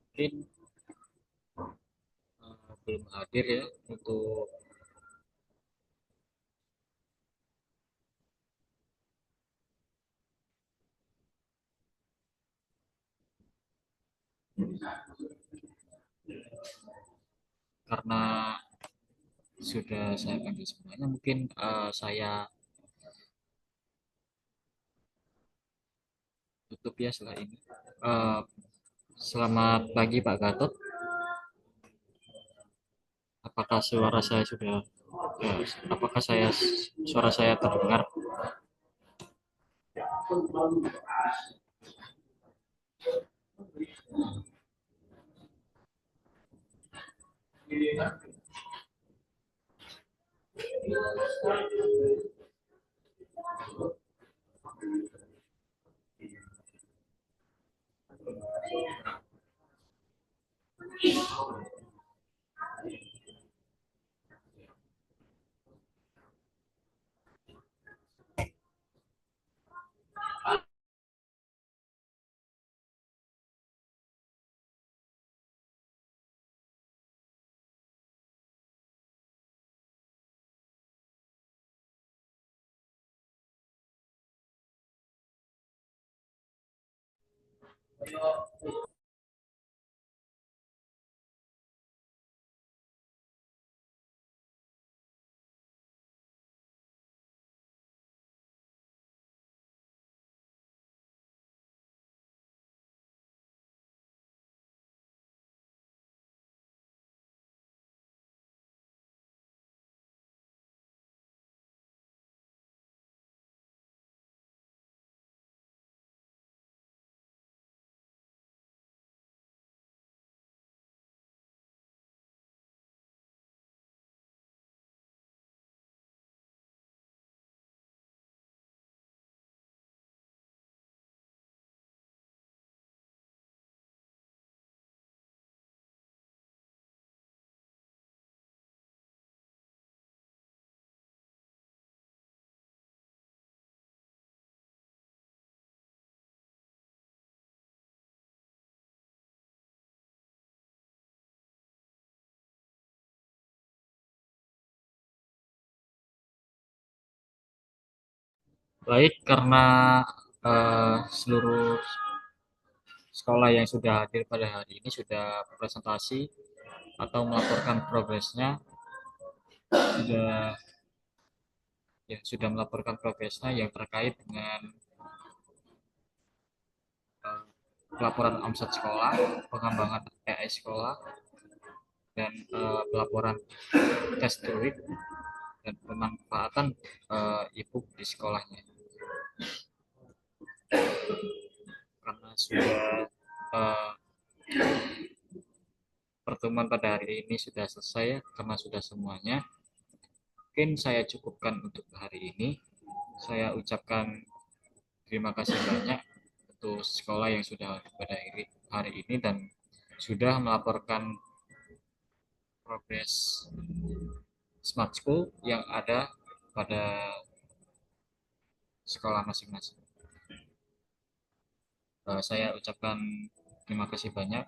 Mungkin belum hadir ya untuk karena sudah saya panggil semuanya. Mungkin saya tutup ya setelah ini. Selamat pagi Pak Gatot. Apakah suara saya sudah apakah suara saya terdengar? Baik, karena seluruh sekolah yang sudah hadir pada hari ini sudah presentasi atau melaporkan progresnya, sudah melaporkan progresnya yang terkait dengan eh, pelaporan omset sekolah, pengembangan AI sekolah, dan pelaporan tes TOEIC dan pemanfaatan e-book di sekolahnya. Karena sudah uh, pertemuan pada hari ini sudah selesai ya, karena sudah semuanya. Mungkin saya cukupkan untuk hari ini. Saya ucapkan terima kasih banyak untuk sekolah yang sudah pada hari ini dan sudah melaporkan progres Smart School yang ada pada sekolah masing-masing. Saya ucapkan terima kasih banyak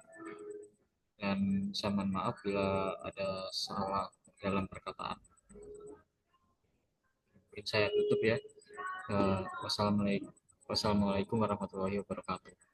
dan saya mohon maaf bila ada salah dalam perkataan. Mungkin saya tutup ya. Wassalamualaikum warahmatullahi wabarakatuh.